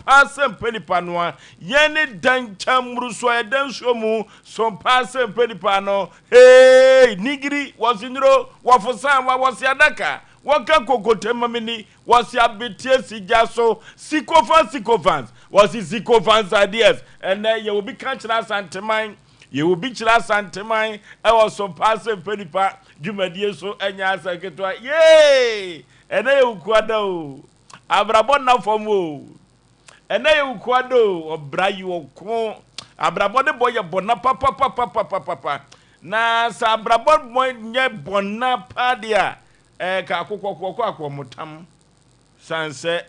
Asem Mpe Nipa no yene dancha mruso edanso mu Asem Mpe Nipa no hey nigiri wasinro wafosan wa wasiadaka waka kokotema mini wasiabetie sijaso sikofans wasi sikofans ideas and you will be catching us anteman you will be chira santeman e was Asem Mpe Nipa dwumadie so enya asaketwa yey ene ye ukwada o abrabon na fom o ene ye ukwado obra yi okon abrabon de boye bona papa na sa abrabon mo nye bona padia ka akokokoko motam sanse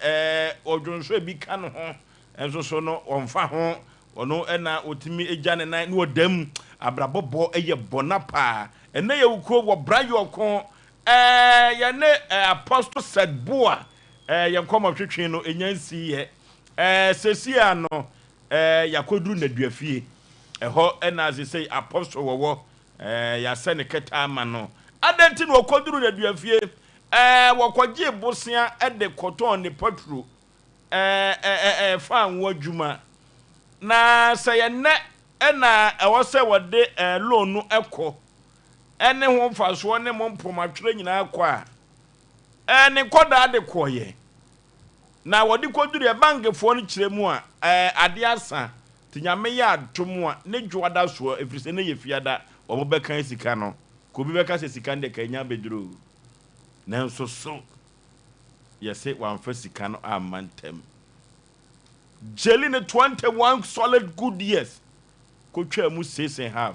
odwonso bi ka no ho enso so no omfa ho ono ena otimi ejane nan no odam abrabobo eye bona pa ene ye ukro wo bra yi okon ye ne apostle said boa ye nkoma twetwe no enyansi ye sesia no yakoduru na duafie ho ena asese apostle wowo ya se ne keta ama no adenti no koduru na duafie wokogye bosia de koton ne patro fa nwo adwuma na se ye ne ena ewo se wode loan no ekọ ene ho mfaso ne mompomatwere nyina akọ a ne koda de koye na wodi koduru e bankefo no kire mu a ade asa tinyame ya adomu a ne dwoada so efrise ne yefiada omo bekan sika no ko bi beka se sika de kanya beduro na nso so yese wanfa sika no amantem jeli ne 21 solid good years ko twa mu 6.5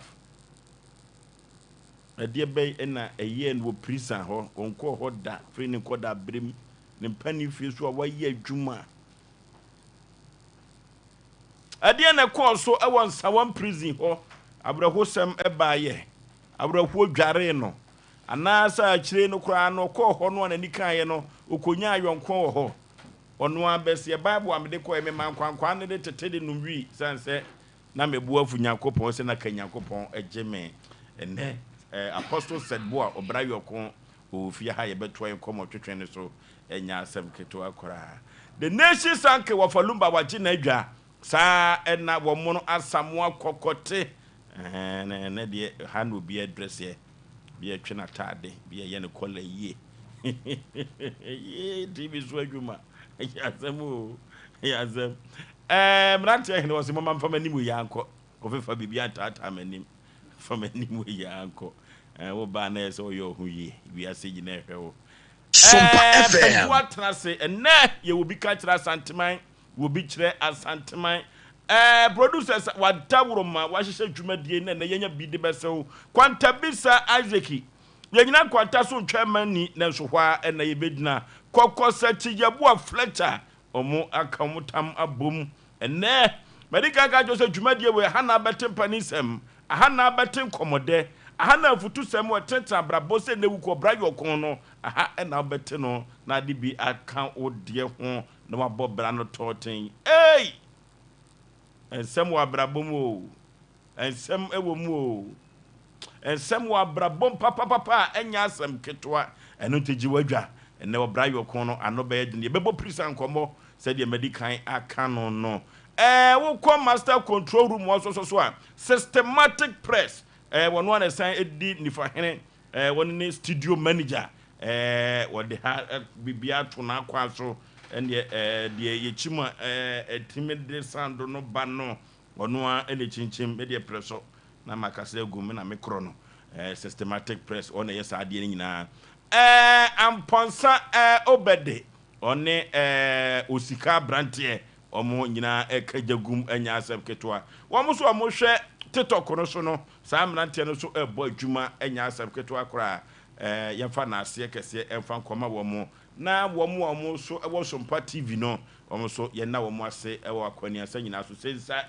ade be na eye no prison ho onko ho da free ne koda brem ne pani fie so waye adwuma ade na call so e won sawan prison ho abrahosem e baaye abrahuo dware no anasa akire no kura no ko ho no na nikaye no okonya ayonko ho ono abese bible amde ko eme mankwankwa ne de tetede no wi sanse na mebu afu Yakobon se na kanyakopon ejeme ene apostle said boa obrayokon ofia ha ye beto en komo twetwe ne so enya asem keto akora the nation sanke wafalumba waji na adwa sa ena wo mono asamoa kokote ne de ha no bi address ye bi atwe na tade bi ye ne kola yie ye tv so adwuma yazem yazem mrante he was mama mfa manimu yanko ofefa bibia tata manim fa manimu yanko wo ba na so yo hu yi wi ase gina ehwe wo Sompa FM what na say ene ye will be catch asanteman will be kire asanteman producers wadawro ma wahyehyɛ dwumadie na yenya bidi besew kwanta bisa Isaac yenyina kwanta so ntwamani na so hwa na yebedina kokosa tiyabua Fletcher omo akamutam abom ene medical ga jo se dwumadie we hana betem panisem hana betem komode hana futu sem wetenta abrabo se newu ko brayokon no aha na bete no na de bi aka odie ho na wabɔ bra no toten ei ensem wa brabom o ensem ewom o ensem wa brabom papa enya asem ketwa eno tegi wadwa ene wo brayokon no ano be de bebo prison komo said the medical aka no wo come master control room so a systematic press one one assign edi nifa hene one ne studio manager what the bibia to na kwa so and the yechima timid sound no ba no ono a ele chinchim e de presso na makase gum na micro no systematic press on yes ade nyina amponsa obede one osika brantie omo nyina ekajagum anya asem ketwa wo so omo hwe TikTok no so no sam brantie no so ebo adwuma anya asem ketwa kora yemfa na ase kese emfa nkoma wo mo na wo mo so ewo Sompa TV no wo so ye na wo mo ase ewo akwani asa nyina so sensa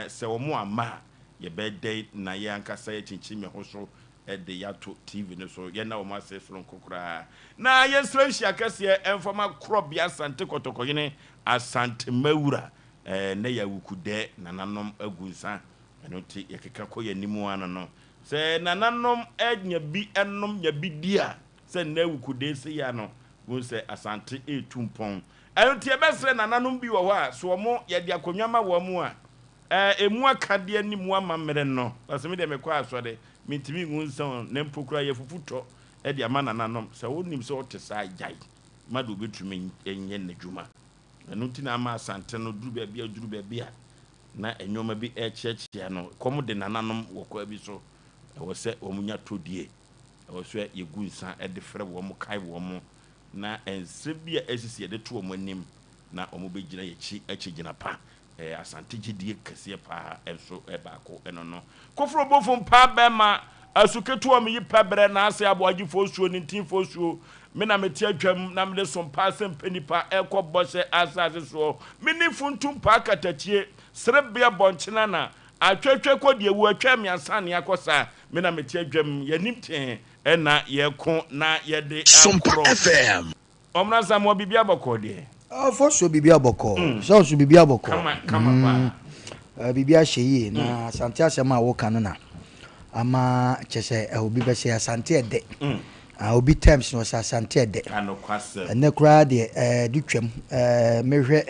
se wo mo ama ye birthday na ye ankasa ye chinchime ho so de yato TV no so ye na wo mo ase so nkokora na ye sranhia kese emfa ma krobia asante kotokoyene asante mawura na ya wukude nananom agunsa eno ti ye keka ko ye nimu ano no se nananom enya bi enom nya bi dia se na wukude se ya no wo se asante etumpon ayonti ebesre nananom bi wo ho a so omo ye de akonwama wo mu a emu akade ani mu amamre no asemi de mekọ asode mitimi ngunsan na mpokura ye fufuto e de ama nananom se wonim se otesa ajai madu betumi enye n'adwuma enu ti na ama asante no duru bia na enyoma bi echiachia no komo de nananom wokọ bi so wo se omunya todie wo so yegu nsan e de frɛ wo mo kai wo mo na ense bia esisi de to wo anim na omo begina yechi achigina pa asante gidie kase pa enso e baako eno no kofro bofo pa bema asuketu o mi pebre na ase Aboagye fosuo ni tin fosuo me na meti adwam na me de Sompa Asem Mpe Nipa ekobose asase so mini funtum pa katachie serebia bonchena na atwetwe kodie wu atwa miansa ne akosa me na meti adwam yanimten na yeko na yede Sompa FM omna samo bibia bokode Oforisuo bibia boko so bibia boko kama bibia hye na asante asem a wo kan na ama chese obi be se asante ede obi times no asante ede ne kura de ditwam mehwe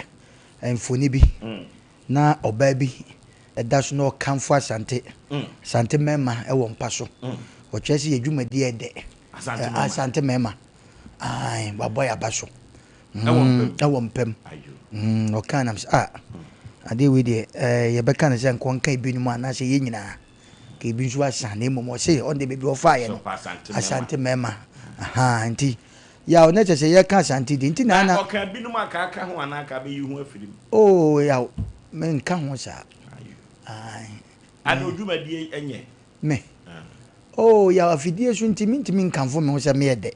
mfoni bi na oba bi eda so no kanfo asante asante mema e wo mpa so o chese yedwumadi ede asante mema ai baboy abaso ewo mpem o kana ade we de ye be kana se nkonka ibinum anase ye nyina ke bi nso asane momo se on de bebi ofa no asante mema nti ya o neche se ye ka asante di nti na o ka binum aka ho anaka be yihu afirim ya men ka ho sa adodwumadi enye me ya afidie so ntimi nkanfo me ho se me yede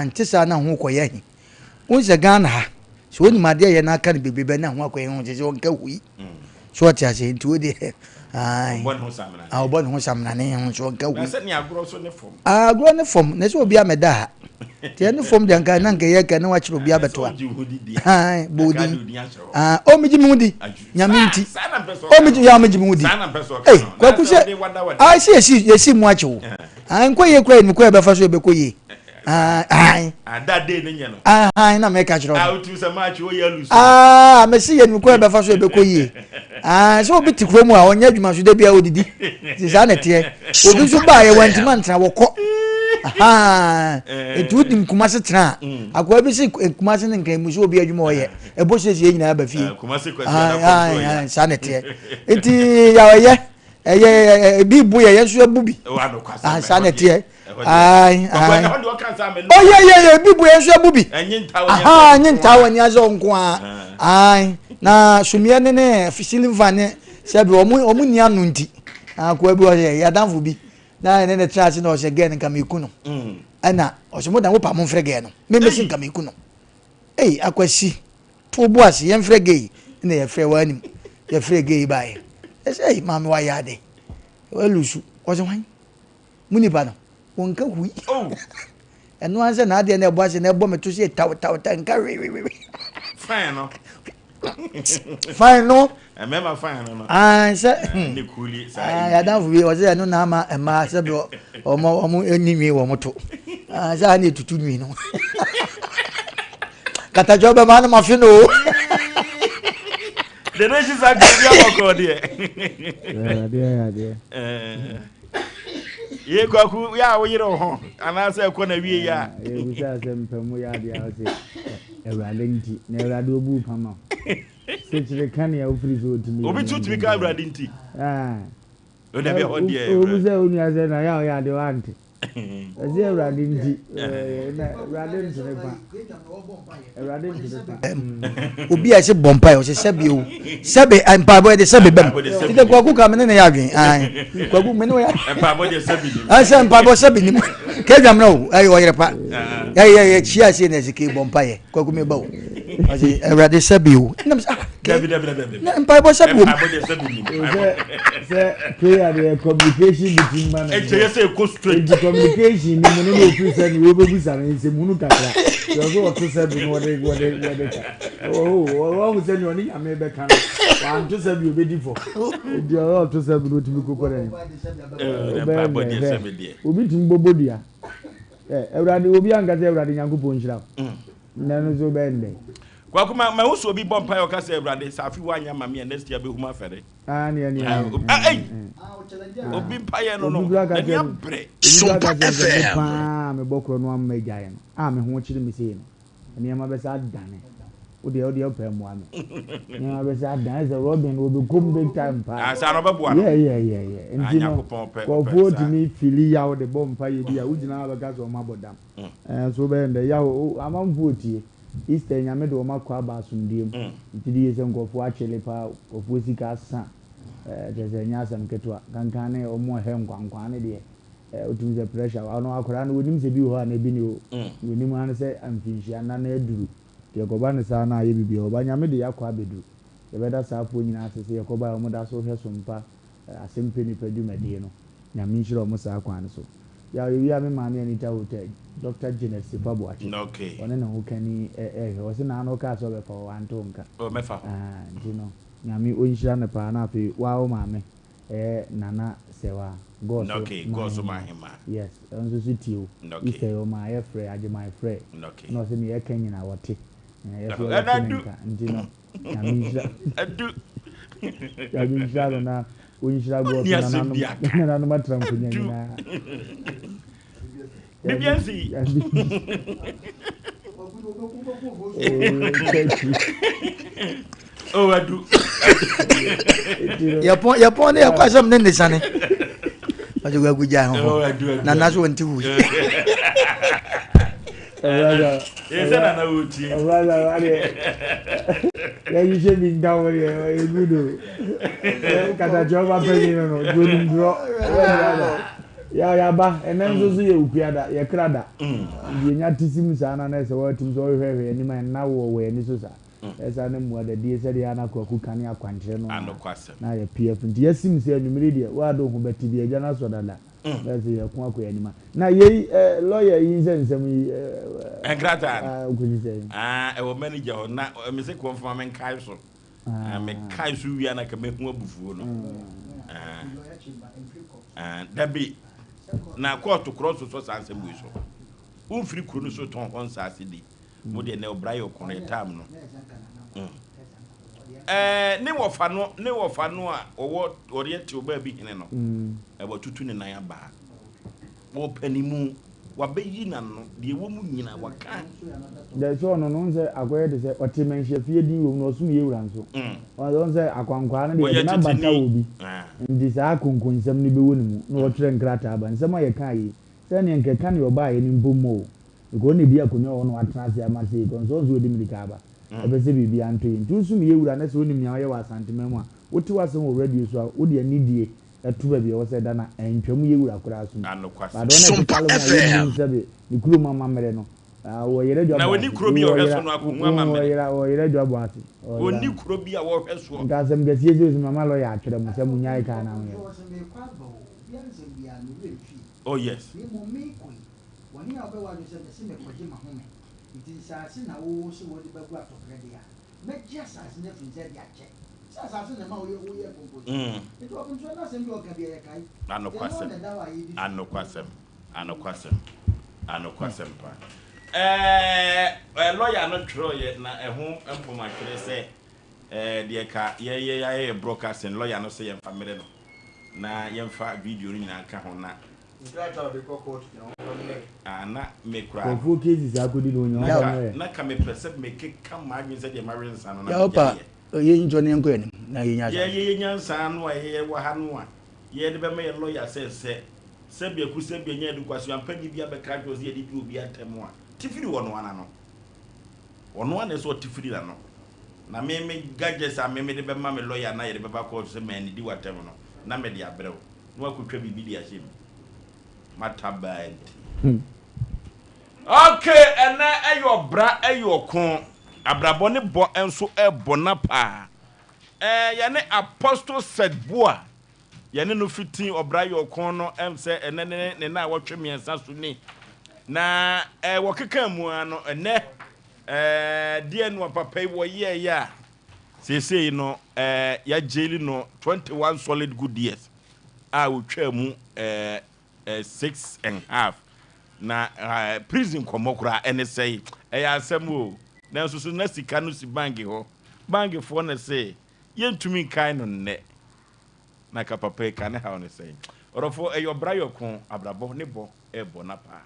nti sa na ho koye hi unse Ghana ha so oni made ye na aka ne bebebe na ho akoye ho se onka hui so ati ase nti odi bon ho samna ne ho so onka hui na se ni agro so ne fom agro ne fom ne so obi ameda ha ti ne fom de nka na nka ye ka na wa chiro obi abeto ha bodi o mi jimi hudi nyame nti o mi ya mi jimi hudi kwa ku se si mu achi wo nko ye kura ni ko e be fa so e be ko ye that day ne nyano na me ka chiro out so much o ya lusu me si ye ni ko e be fa so e be ko ye so obi ti kuro mu a onya adwuma so da bia odidi ti sa na tie obi so ba ye wantima ntra wokọ etu di nkumase tra akwa bi si nkumase ne nkan mu so obi adwuma oye e bo se ye nyina ba fie nkumase kwasi sa na tie enti ya oye bi bu ye so abubi sa na tie bibu yenso abubi nyinta wani azo nko na sumie ne fisilim vane sebi omu ni anu nti akwa bi o ya danfo bi na ne trase na o se gen nka meku no ana o se modan wo pa mo mfre gen no me mesin nka meku no akwasi to bu ase ye mfre gen na ye fre wani ye fre gen bae say mama wa ya de walusu o se wan muni ba no wonka hui eno anse na ade na ebo ase na ebo meto se taw nka fine no fine no mema fine no se ni kuli sai ya dan fu o se eno na ma se bi omo enimi wo moto sa na tutu nwi no kata jobe ma na ma fi no the nation sa bia boko de ye kwaku ya wo yiro ho anase ko na wie ya ebusa Asem Mpe mu ya dia ose ewrade nti na ewrade obu pama sechire kan ya Oforisuo otimi obi tutimi ka ewrade nti o da be ho de obusa onu ase na ya de wante ase ewrade nti na ewrade nti ne pa ewrade nti ne pa obi ase bompa o se sebi o sebe empa boy de sebe bem ite kwaku ka mene na ya adwen kwaku mene ya empa boy de sebi ni ase empa boy sebi ni ke dwam na o o yerepa ya chia se na zike bompa ye kwaku me ba o ase ewrade sebi o David na empa boy sebi o se prayer the communication between man and say go straight the communication ni mo no officer ni we bebu sa me se munu kakra so o to sebi no wode o se ni oni ame be kan wa to sebi obedi fo di o to sebi no timi kokore obi tim bobodia ewrade obi anga se ewrade nyankopon hira na no so be nde Kwa kuma ma uso bi bompa yo ka say Ewurade safi wanya ma me next year be huma fere. Ani Obi mpaye no no. Na dia bre. Sompa FM. Me bokro no am mejae no. Me ho chiri me sei no. Ani ma be sa dane. Ode opa mu ame. Ni ma be sa dane ze Robin obi come big time pa. Sa no be boa no. Yeah. Enti no. Ko vote ni fili ya de bompa ye bia ugina ba ga so ma bodam. So be nde ya amam vote Easter nyame de o makwa aba asumdiem. Nti di yese nkofo achele pa ofo sika sa. Jeze nya Asem ketwa kankan ne o mo he nkwankwa ne de otumi ze pressure wa no akora no wonim se bi ho na bi ni o wonim an se amfinhia na na aduru de koba ne sa na ye bibia oba nyame de yakwa abedu ye beda sa afo nyina asese ye koba o mo da so hwe Sompa Asem Mpe Nipa dwumade no nyame nhyira o mo sa akwa ne so ya wi ame ma ne Anita hotel Dr. Genesis Aboagye Okay one na ho kani o se na no ka so be fa wanto nka o mefa no nyame onhyira ne pa na afi wa o maame nana sewa God okay God so mahima yes onso sitio ife o ma ye frɛ age my frɛ no se ne ye kanyina wote ye so ndi no nyame nhyira adu nyame nhyira na onhyira God na no matram ko nyina bibiansi oh adu Yapon ne yakwasam ne nisane ajo gaguja ho na naso nti hu esa na wuti ya yije mi ndawo ye egudo kata joba penyi no joni ndro ya ba enenzo so ye ukuada ye krada ye nya tisim sana na se watim so hwehwe ni ma na wo we ni so sa esa ne mu ada die se dia na kwaku kan ya kwankyere no na ye pf ndi yasim se anumiri dia wa do ho beti dia gya na so dada ese ye ko akwa ni ma na ye lawyer yi nsem yi enkrata ukuni se e wo manager ho na me se ko mfa men kai so me kai so wi na ka me hu abufuo no dabi na court cross so sanse mu so umfiri kuro no so ton hon sase di mo de na obrayo kono etam no ne wo fa no a owo oriente oba bi hene no e bo tutu ne nan aba wo panimu wabeyi na no de wo mu nyina waka de so no no nse akoye de se otimenhye fie di wo no sum ye wura nso wo nse akwankwa na de na bata obi ndi sa akonkonsem ni be wonimu no wo tre nkrata aba nsem aye kan yi se ne nkeka ne oba aye ni mbomo ko ne bi akonya wo no atrase amase ko nso zo di milika aba ebe se bibi anto yi ntu sum ye wura na se wonim nya ye wa santemem a woti wasem wo radio so a wo de anidie etuba bi wo se da na entwam ye wura kura asum Sompa FM ni kuro mama mere no wo yere dwa na woni kuro bi a wo hweso no akonu ama mere wo yere dwa bo ase woni kuro bi a wo hweso nka sem gasie je mama lo ya atwere mo se munyai ka na wo oh yes wani ya obewa jo se me kwaje mahome iti sase na wo se wo de bagu atokre de ya megia sase na finze de ache sase na ma wo ye kompo ito open so na sem bi oka bi ya kai anokwasem pa lawyer no tro ye na ehum empoma twere se de ka ye broadcasting lawyer no se ye family no na ye mfa video ni na ka ho na na me kra ko cases akodi no nya na ka me perceive me keka ma adwin se de marry nsa no na opa ye njo ne nko ni na ye nya ye nyansa no a ye wa ha no a ye de be me lawyer se bia ku se bia nya de kwaso ampani bia be ka jo se ye di obi atemu a tifiri wono ana no wono ana so tifiri la no na me gadgets a me de be ma me lawyer na ye de be ba court se me ni di watem no na me de abrew no akotwa bibi di ahye matabad okay ena eyo bra eyo kon abrabo ne bo enso ebona pa ya ne apostle said boa ya ne no fitin obra yo kon no em se ene ne na wotwe miensa so ni na wokeka mu ano ene die no papa wo ye ya sesei no ya jeli no 21 solid good years a wotwa mu 6.5 na prison komokura ene say Asem o na so so na sika no si banki ho banki fo na say yentumi kan no ne na ka papa ka ne ha on say orofo e yo bra yo kon abrabo ne bo e bo na pa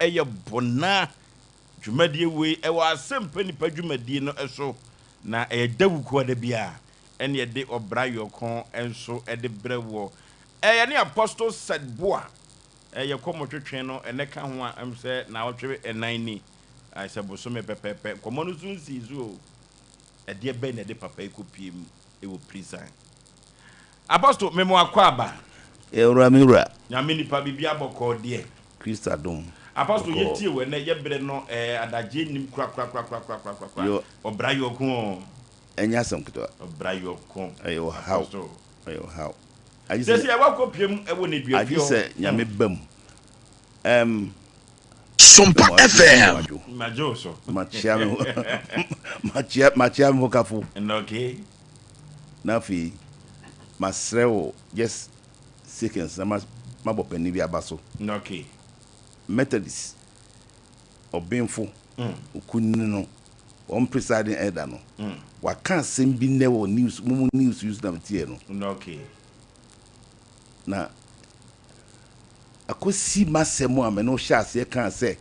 eye bona dwumadie we e wa Asem Mpe Nipa dwumadie no eso na e dawuko da bia ene de obra yokon enso e de brewo ye ne apostle said boa ye komotwetwe no ene ka ho a se na wotwe enan ni ai se bosome pepepe komo no zunsi zo e de be ne de papa ekopiem e wo prison apostle memo akwaba Ewura miwura nyame nipa bibia boko de Krista dom apostle yetie we na yebre no adaje nim kura obra yokun enya asem keto obra yokun ayo how sesi e wakopiem e woni duafio agise nyame bam Sompa FM majoso machia me kafu okay na fi masrewo just seconds na mabopani bi abaso okay Methodist obinfo okunni no on presiding elder no wa kan sem bi newo news use na tie no okay na akosi masemo ame no sha ase kan se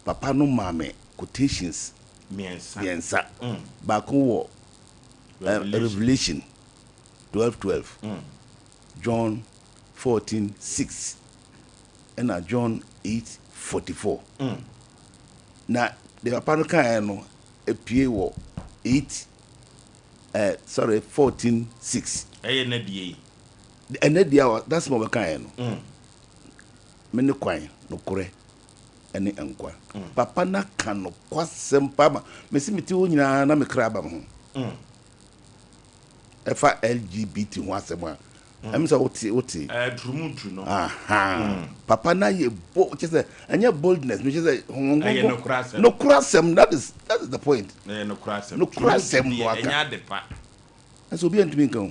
papa no mame quotations miensa ba ko wo Revelation 12:12 John 14:6 and John 8:44 na the papa no kan no epie wo 14:6 na die ene dia that's what we kan no me ne kwan no kore ene enkwa papa na kan no kwasem pa ma me si meti wo nyina na me kra ba ho efa LGBT ho asem a I'm so oti trumutu no papa na ye bo chese anya boldness me chese no krasem that is the point no krasem no anya de pa so obi antumi nka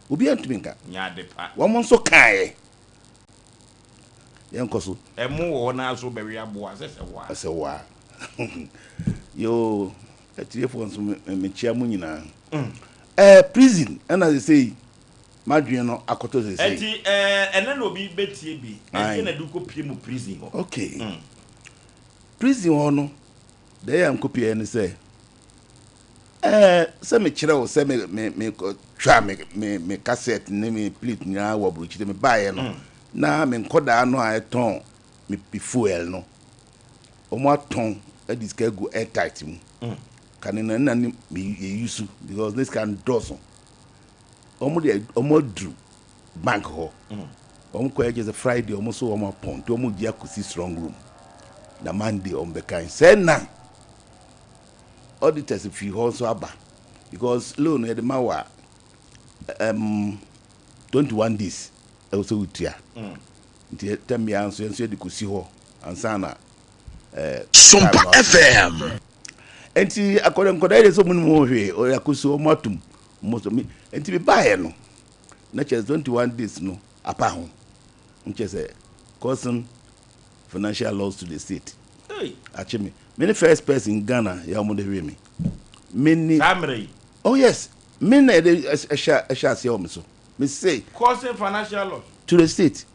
obi antumi nka nya de pa wo mo so kae yenkoso emu wo na so bewe aboa sese wa yo atiefo nso me chia mu nyina prison and as they say madwen no akoto ze say enti ene no bi betie bi enti na du ko pie mu prison ho okay prison ho no dey am kopie ni say se me kire wo se me twa me cassette ne me plate ni a wo bruchi me bae no na me nkoda no a eton me fuel no o mo aton e diska go airtight mu kanina na me use because this can dozen omo dru bank ho ko just a Friday almost so on pon to mo dia ko si strong room na Monday on be kan say na auditors fi ho so aba because loan e de ma wa 21 days e so utia nti tem ya nso enso de ko si ho ansa na Sompa FM enti akoda ile so munmu hwe o yakuso matum mo mi enti be bae no na chess 21 days no apa ho nche say causing financial loss to the state. Hey, actually many first person in Ghana ya mo de hwe me many Samri. oh yes many a share say o me so me say Causing financial loss to the state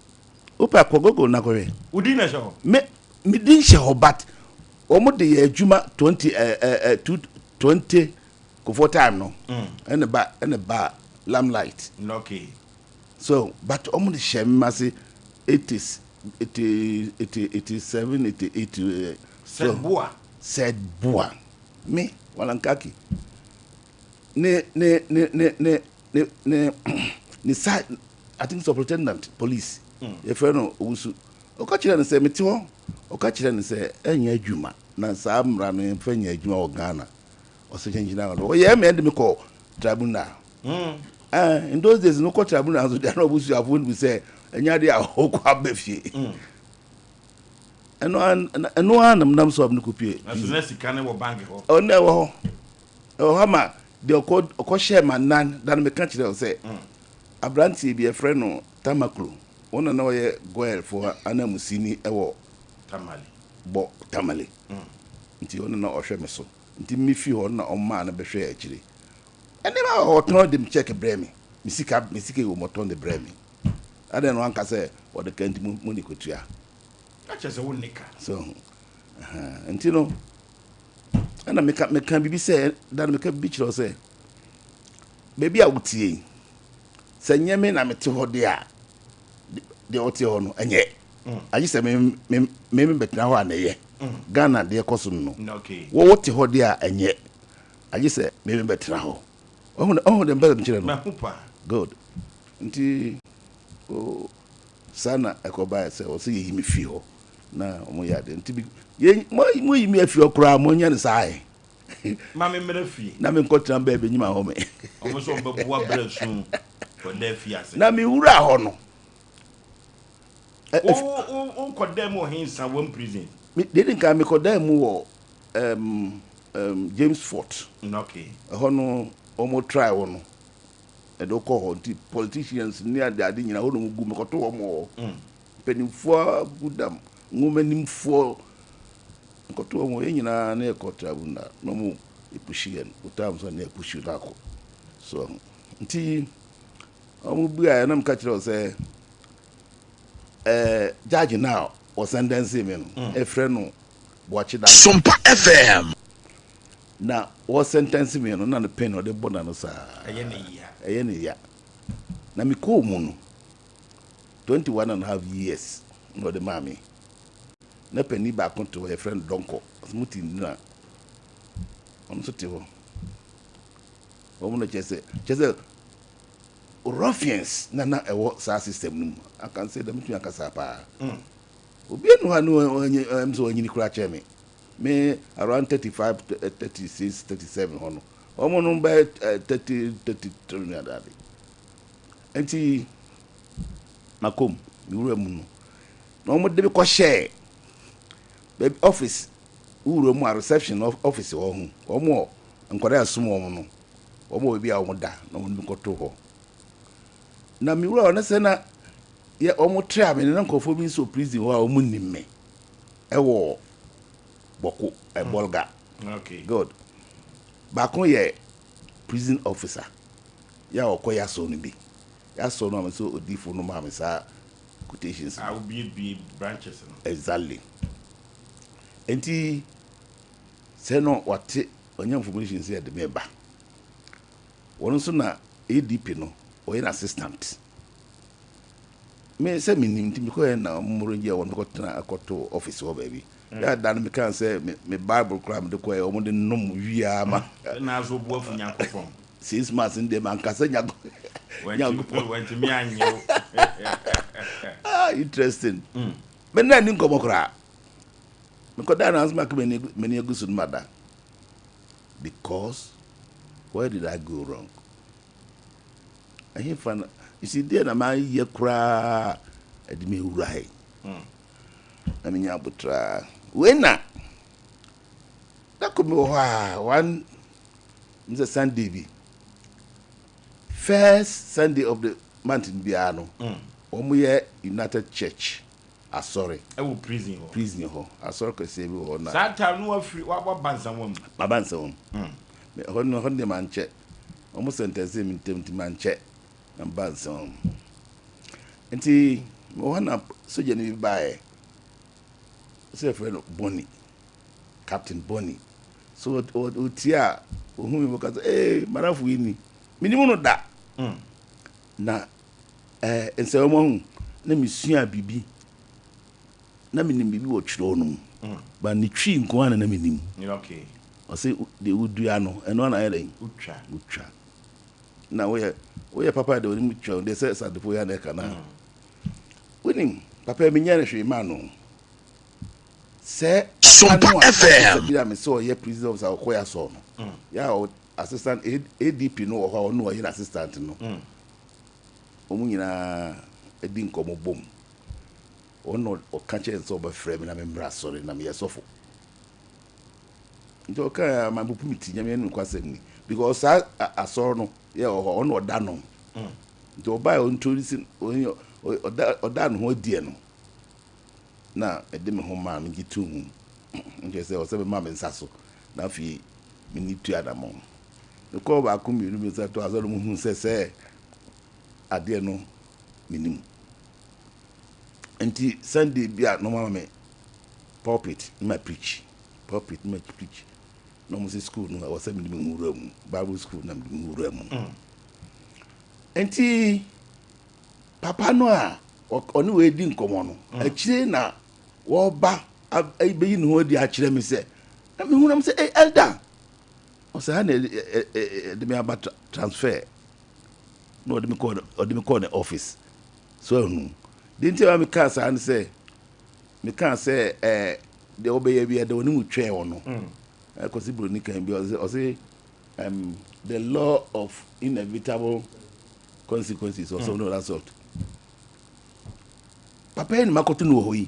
opa kogogo na ko hwe udi na show me din she ho but omo de adwuma 20 ko for time no and ba lamplight okay so but omo de she me say 80s 87 88 said boa me walankaki ne side I think superintendent police ye friend no owusu o ka kire ne say meti ho o ka kire ne say enya adwuma na saa mra no fa nya adwuma o Ghana o se change o ye me end me call tribunal in those days no call tribunal so they no owusu afun bi say enya dia o kwa befie eno anam so abnu kopie na sika ne wo bank ho o na wo ho o hama de o share man nan dan me kan kire o say abranti bi e friend no tamakro wona na ye goel for anamusini ewo tamale bo tamale nti wona na ohwe me so nti mi fi ho na omma na behwe akire ene ma o ton dem check bremi misika wo moton de bremi ade no anka say wo de kanti mu ni kotua acha se wonika so nti no ana me kan bibi say dan me kan bibi chiro say baby a wutie sanye me na mete ho de a de ote ho no enye ayi se me betna ho anaye Ghana de koso no okay wo wote ho de a enye ayi se me betna ho oh de mbele mchire no mahupa good nti o sana ekoba se o se yimi fi ho na omo ya de nti ye mo yimi afi okura mo nya ne sai mame mera fi na me nkotra ba be nyima ho me omo so mbe bua brasu ko de fi ase na me wura ho no o kodem o hinsa wo prison me didn't come me kodem wo James Fort okay ho no omo try wo no e do ko ho nti politicians ni ade nyina ho no gu me koto wo mo penimfo gudam ngumanimfo koto wo mo nyina na e kotra bunda no mo epushian utam so na epushu nako so nti omo bua na mka kire o say judge now o sentence me no e friend no boachi dan Sompa FM na o sentence me no na no pen o de bona no sa eye ne ya na mi ko mu no 21.5 years no de mami na penny ba konto e friend donko smuti na on so tewo o mu no chese ruffians na ewo sa system num I can say them to akasa pa obi enu anu emso anyini kura che me around 35 36 37 hono omo no by 30 33 na dade enti makom mi wura mu no na omo de ko share baby office wura mu a reception office wo hu omo nkwara asum omo no omo obi a omo da na omo ko to ho na mi wura na se na ye omo try me na nkofo bi so prison ho a omo nimme ewo boko e bolga okay good bakon ye prison officer ya okoya so no bi ya so no am so odifo no ma me sa quotations I will be branches exactly enti se no wate onya information say de meba wonu so na ADP no o yin assistant me say minim ti ko na mmoro nje won ko tena akoto office wo baby ya dan me kan say me bible cram de ko e o mo de nom wiya ma na zo bu afu nyankofon 6 months in dem an kasa nyago Went to me and you. Interesting. But then you come across. Because that has many good mother. Because where did I go wrong? I hear fun. You see, there am I here cry at me right. I mean, you try. When that could be one Mr. Sunday. First Sunday of the month in Biano. Omuye United Church. I sorry. I will prison. Prison ho. I sorry to say we or not. That time no free. What bansa woman? My bansa woman. Me honde man check. Almost sentence him in tempt man check. And bansa woman. Enti mo wana soja ni buy. Say friend Bonnie. Captain Bonnie. So otia ohun mi because marafu ni. Minimum no da. Na ense omo na misua bibi. Na minim bibi wo twiro no. Ba ni twi nko ana na minim. Okay. O say de udua no eno na yeden. Utwa. Na we papa de oni mutwa de say sadefo ya na ka na. Winim papa mi nya na hwe ma no. Say Sompa FM. Bi am so ye president of Akoya so no. Ya assistant ADP no or no ye assistant no. Omu nyina edi nkomo bom. Ono o kanche nso ba frame na membra sorry na me yesofo. Nti o ka ma bupu miti nya me nu kwasem ni because asoro no ye ono oda no. Nti o ba o introduce oda no ho die no. Na ede me ho ma me gitu hu. Nti se o se be ma me nsaso na fi me ni tu adamo. No ko ba ku mi ru mi se to azoro mu hu se ade no minim. Enti Sunday bia no mama me pulpit in my preach. No music school no I was sending me room. Bible school na me room. Enti papa no a oni we di nkomo no. Akire na wo ba abeyi no ho di akire me se. Na me hunam se elder. O se ha na de me aba transfer. No de me call the office. So no. Didn't tell me cancer and say me can't say the obey be the one tray or no. Because it can be or say the law of inevitable consequences or something of that sort. Papa and Makoto no hoi.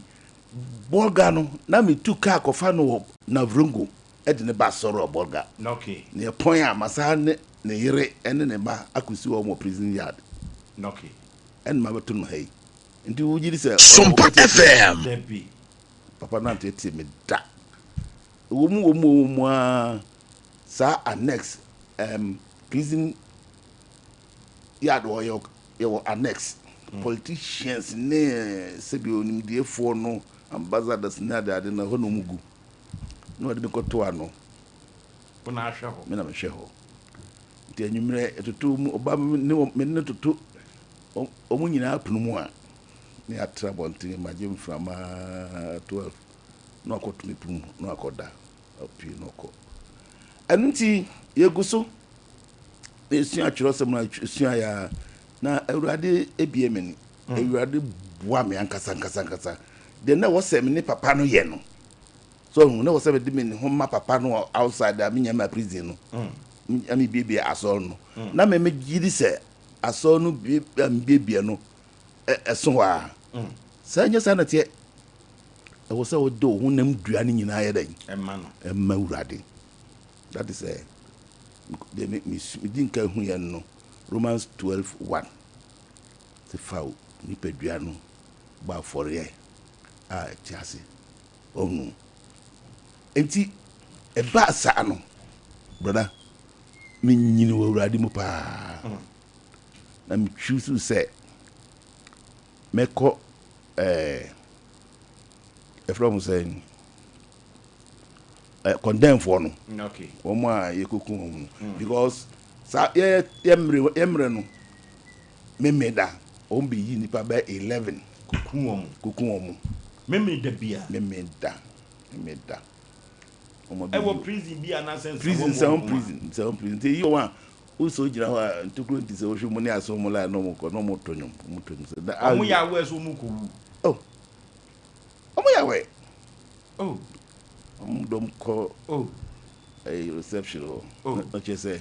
Bolgano, na me two car kofano na vrungu at the basoro bolga. Okay. Near Poya Masan ne yere and ne ba akusi or prison yard. Okay. And Mabatun hay. Nti wuji say Sompa FM. Debbie. Papa na tete me da. Womu sa annex prison yard or your annex politicians ne sebi onimdie fo no ambassadors na da na ho no mugu. No de be koto ano. Bona ahwe ho. Me na me hwe ho. Nti anyumre etutu mu oba me ne tutu omu nyina apunu mu a ne atra bontin magem from 12 no akoto me pum no akoda api no ko anti yeguso esu atwero sem na esu ya na awurade ebie meni awurade boa me ankasa de na wosem ne papa no ye no so na wosem de me ho ma papa no outside am nya ma prison no ami bibie asol no na me gidi se asol no bibie no eso wa sanya sana tie e wo se wo do honam dua ni nyina ye den emma urade that is they make me didn't care hu ye no Romans 12:1 se fawo ni pedua no ba for ye tiase onu enti e ba sa no brother me nyini wo urade mu pa na me choose say meko from saying condemn for no okay omo a yekuku because sa yemre no memeda on be yi nipa ba 11 kuku omo memeda bia memeda omo e wo prison bia na sense prison te yi wa uso jina wa ntukuru ntise wo hwemu ne aso mu la no mo ko no mo tonyum so da amu ya we so mu ko oh amu ya we oh dom ko oh a reception oh no chese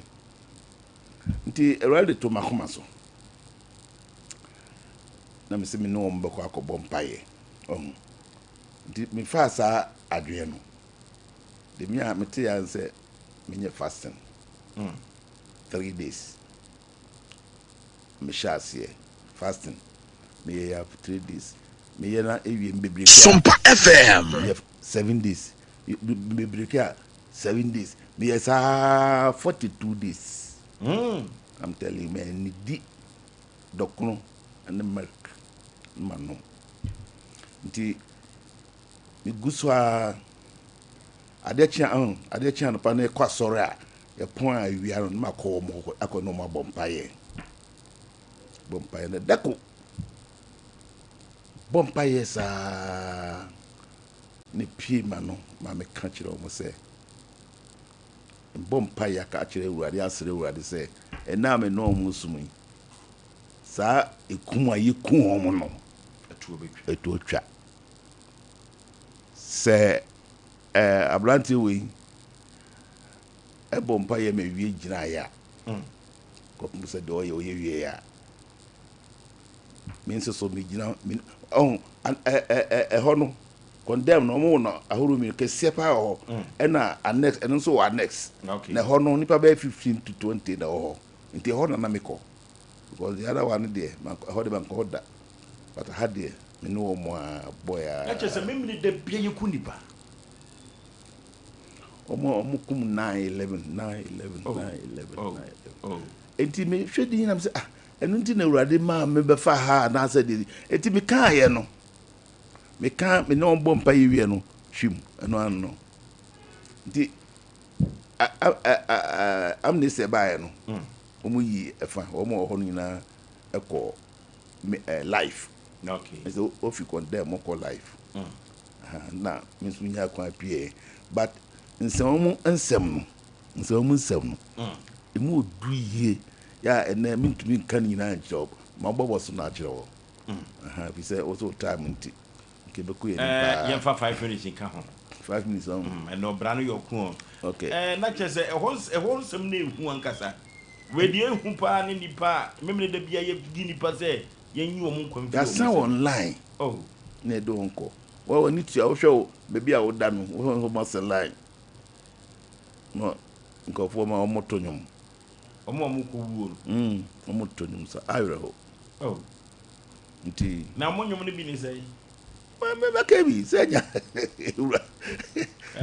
nti erade to makoma so na me se me no mbako akobọ mpaye nti me fa sa adwe no de me a mete ya nse me fasting 3 days me shase fasting me ya 3 days me ya na ewie mbebere Sompa FM 7 days mbebere 7 days me ya sa 42 days I'm telling you man ni di dokno and milk manu nti mi guswa adechia no pa na kwa sore a ye pon a wi aro ma ko mo akono ma bompaye na dako bompaye sa ni pie ma no ma me ka kire o mo se bompaye ka kire urade asere urade se na me no mo sumi sa ekum aye ku homo no etu otwa se abranti we bompa ye me wie gina ya ko se do ye wie ya min so me gina hono condemn no mo no ahuru mi ke sepa ho na annex eno so wa annex na hono nipa be 15 to 20 na ho nti hono na me ko because the other one there man ho de ban ko da but I had there me no mo boy a just me me de bia ye kunipa omo kum 911 enti me hwedi na me say enu nti na urade ma me be fa ha na say de enti me kan ye no me no bom pa ye no hwim enu an no nti am ne se ba ye no omo yi efa omo ho nyina eko life okay so if you condemn mo call life na means we nya kwa pie but nsem no emu du yie ya ene mintumi kan nyina job ma bobo so na kire wo bi say also time nti ke beku ye ni yen fa 5 minutes in ka ho 5 minutes on and no brano yo ku okay na che say e ho nsem na ehu ankasa we die ehu pa ni nipa memle da bia ye di nipa say yen yi wo mun kwam ya sound online na do nko wo ni tia wo hwe bebi a wo da no wo must line no nko fo ma omo tonyum omo ko wuo omo tonyum sa ayre ho nti na mo nyum ni bi ni say me ba ke bi se nya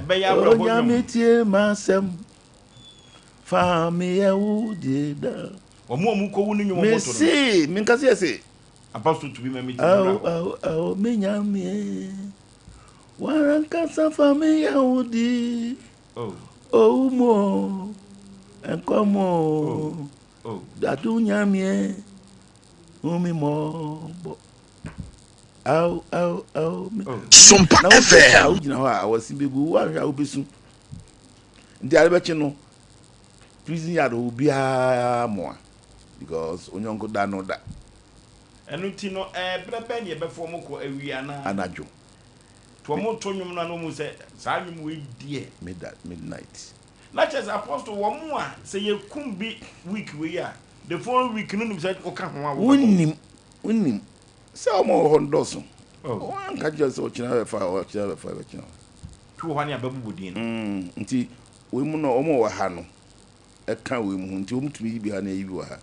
be ya bro bo nyum metie masem fa me ya wo de da omo ko wu ni nyum mo to me si min ka se apostle to be me meeting oh me nyame waranka sa fa me ya wo di mo enkomo datu nyame umi mo bo Sompa FM ujina ho a wasimbegu wa hwa obesu ndi albechi no prison yard obi a mo because onyonko da no da enu ti no brebe ne be fo mo ko awia na anajo to mo to nyum na no mu se sa nyum we die midnight na chese apostle wo mu a se ye kum bi week we ya the following week no nim se o ka ho a wonnim se o mo ho ndoso wan ka je se o china be fa be china tu ho ne ababu bodin nti we mu no o mo wa ha no e ka we mu nti o mutumi yi bi ha na yi bi wa ha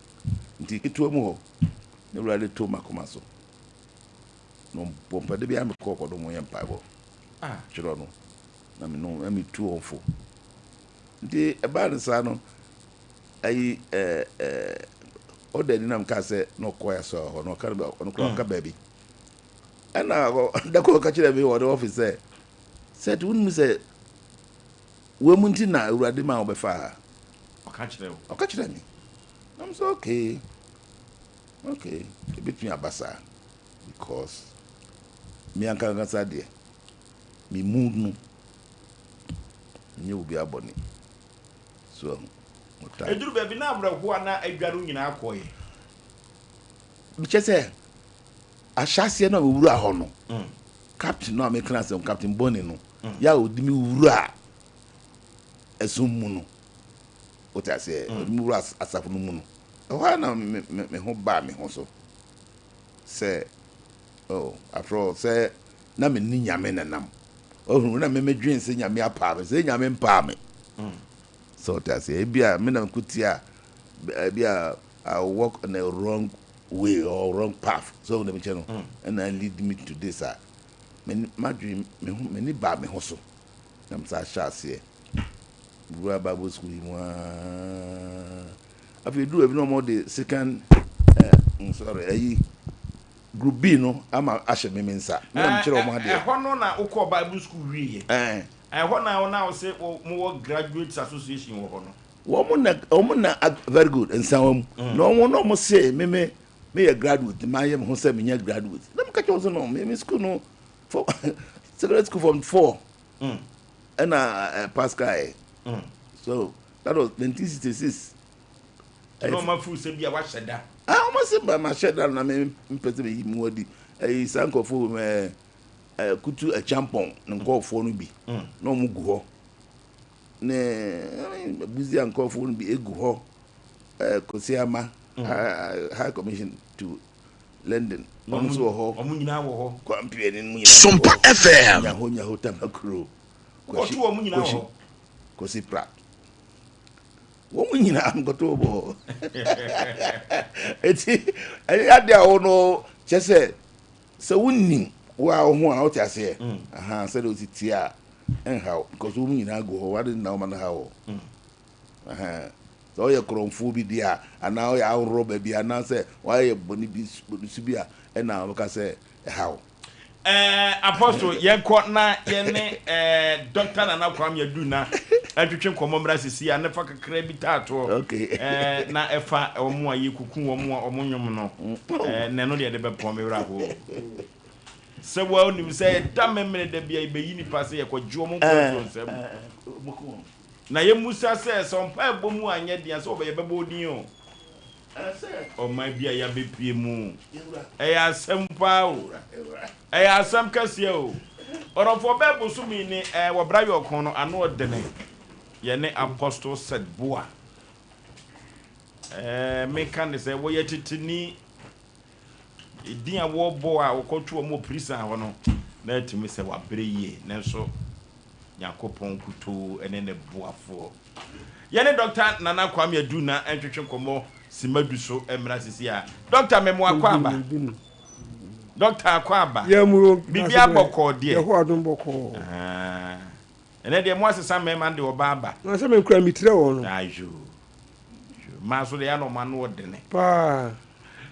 nti ketu mu ho ne wurade to makoma so no pompa de bi am ko do mo yem paibo chiro no na me no am tu onfo nti e ba nsa no ayi o de ni nam ka se no ko ya so ho no ka no ka baby ana go da ko ka chire bi wo de office said wouldn't say we munti na wurade ma wo be fa o ka chire me I'm so okay keep me abasa because me anka ngasa de me mood no nye obi aboni so eduru be bi na abraho ana adwaro nyina akoye biche say ahase na wuru aho no captain no make class captain Boni no ya odimi wuru a esummu no ota say odimi wuru asafu no mu no ho na me ho ba me ho so say oh after all say na me ni nyame nanam ohun na me medwen say nyame apa me say nyame mpa me so ota say bia me na kutia bia I walk on a wrong way or wrong path so let me tell you and I lead me to this my dream me ni ba me ho so na msa shase bua Bible school mu afi do every no more the second sorry group B no ama ashe me nsa na mkire o ma de ho no na ukọ Bible school wiye ho na o say mo graduate association wo ho no woman na very good and some no one no mo say me a graduate my am who say me graduate them catch us no me school no for secondary school from 4 and Pascal so that was 1966 no ma fu say bia wa sheda almost say my sheda na me pese be mu wadi sanko fo me kutu a champon nko fo no bi no mu gu ho ne buzi ankofo no bi egu ho kosiama high commission to London onso ho omunyina wo ho kwampie ni munyina Sompa FM ya honya hotamakro otu omunyina ho kosi pra wo munyina amgoto bo eti ade a wo no chese se wunnim wa ho a wo ti ase aha se do ti a and how because we need to go what didn't know man how so you kronfu bi dia and now ya rob bi and now say why you boni bi bia and now look say how apostle ye ko na ye ne doctor na kwam ya du na atwetwe komomra sisi ya ne fa kakra bi tato okay na efa omo ayi kuku omo omonyom no ne no de be pom wra ho se wa onim se da memene da bia ibeyi ni pase ye kwadwo mo ko nsem na ye musa se sompa ebomu anye dia se obe ye bebo din o o ma bia ya bepie mu ya sempa o ya sam kase o orofo bebo so mi ni wo bra yo kon no ano odene ye ne apostle said boa me kan se wo ye titini idin a wo bo a wokotwo mo prison ho no na timi se wa breye nenso yakopon kuto ene ne boafo ye ne doctor Nana Kwame Aduna entwetwe komo simadu so emra sisi a doctor memo akwaba doctor akwaba ye mu bibi aboko de ye ho adon boko ene de mo asesa mema de obaba na se me nkura mitire wo no ajo maso de ya no manu odene pa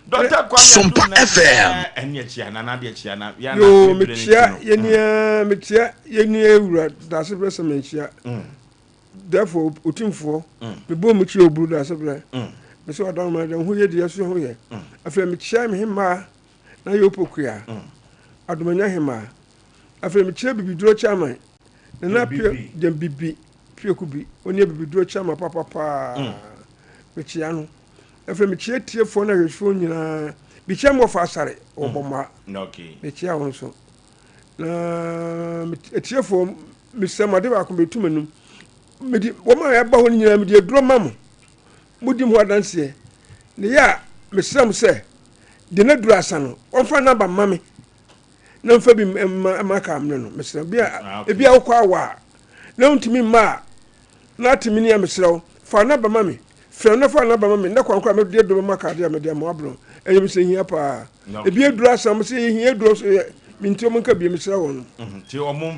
Doctor Kwame Sompa FM enya chia na na de chia na ya na yo metia ye ni ewura da se presa me chia therefore otimfo me bo mu chi oburu da se bre me so adan ma de hu ye de so hu ye afre me chia me hema na yo pokua adomanya hema afre me chia bibiduro chairman na pie dem bibi pie ku bi oni bibiduro chairman papa me chia no efe me chie tie fo na hwefo nyina bi chie mo fa asare oboma okay me chie won so na me tie fo me sema de ba ko betumanum me di wo ma ya ba ho nyina me di aduro mam mudi mo adanse ne ya me sem se de na duru asa no on fa na ba mame na mfa bi ma ka amne no me sem bia e bia wo kwa wa na untimi ma na timi ne ya me serew fa na ba mame fe na fa na ba mame na kwankwa me de do ma ka de me de mo abro eyim se hia pa e bia duru asa mo se hia duru so minti omo nka bi me serew no ti omo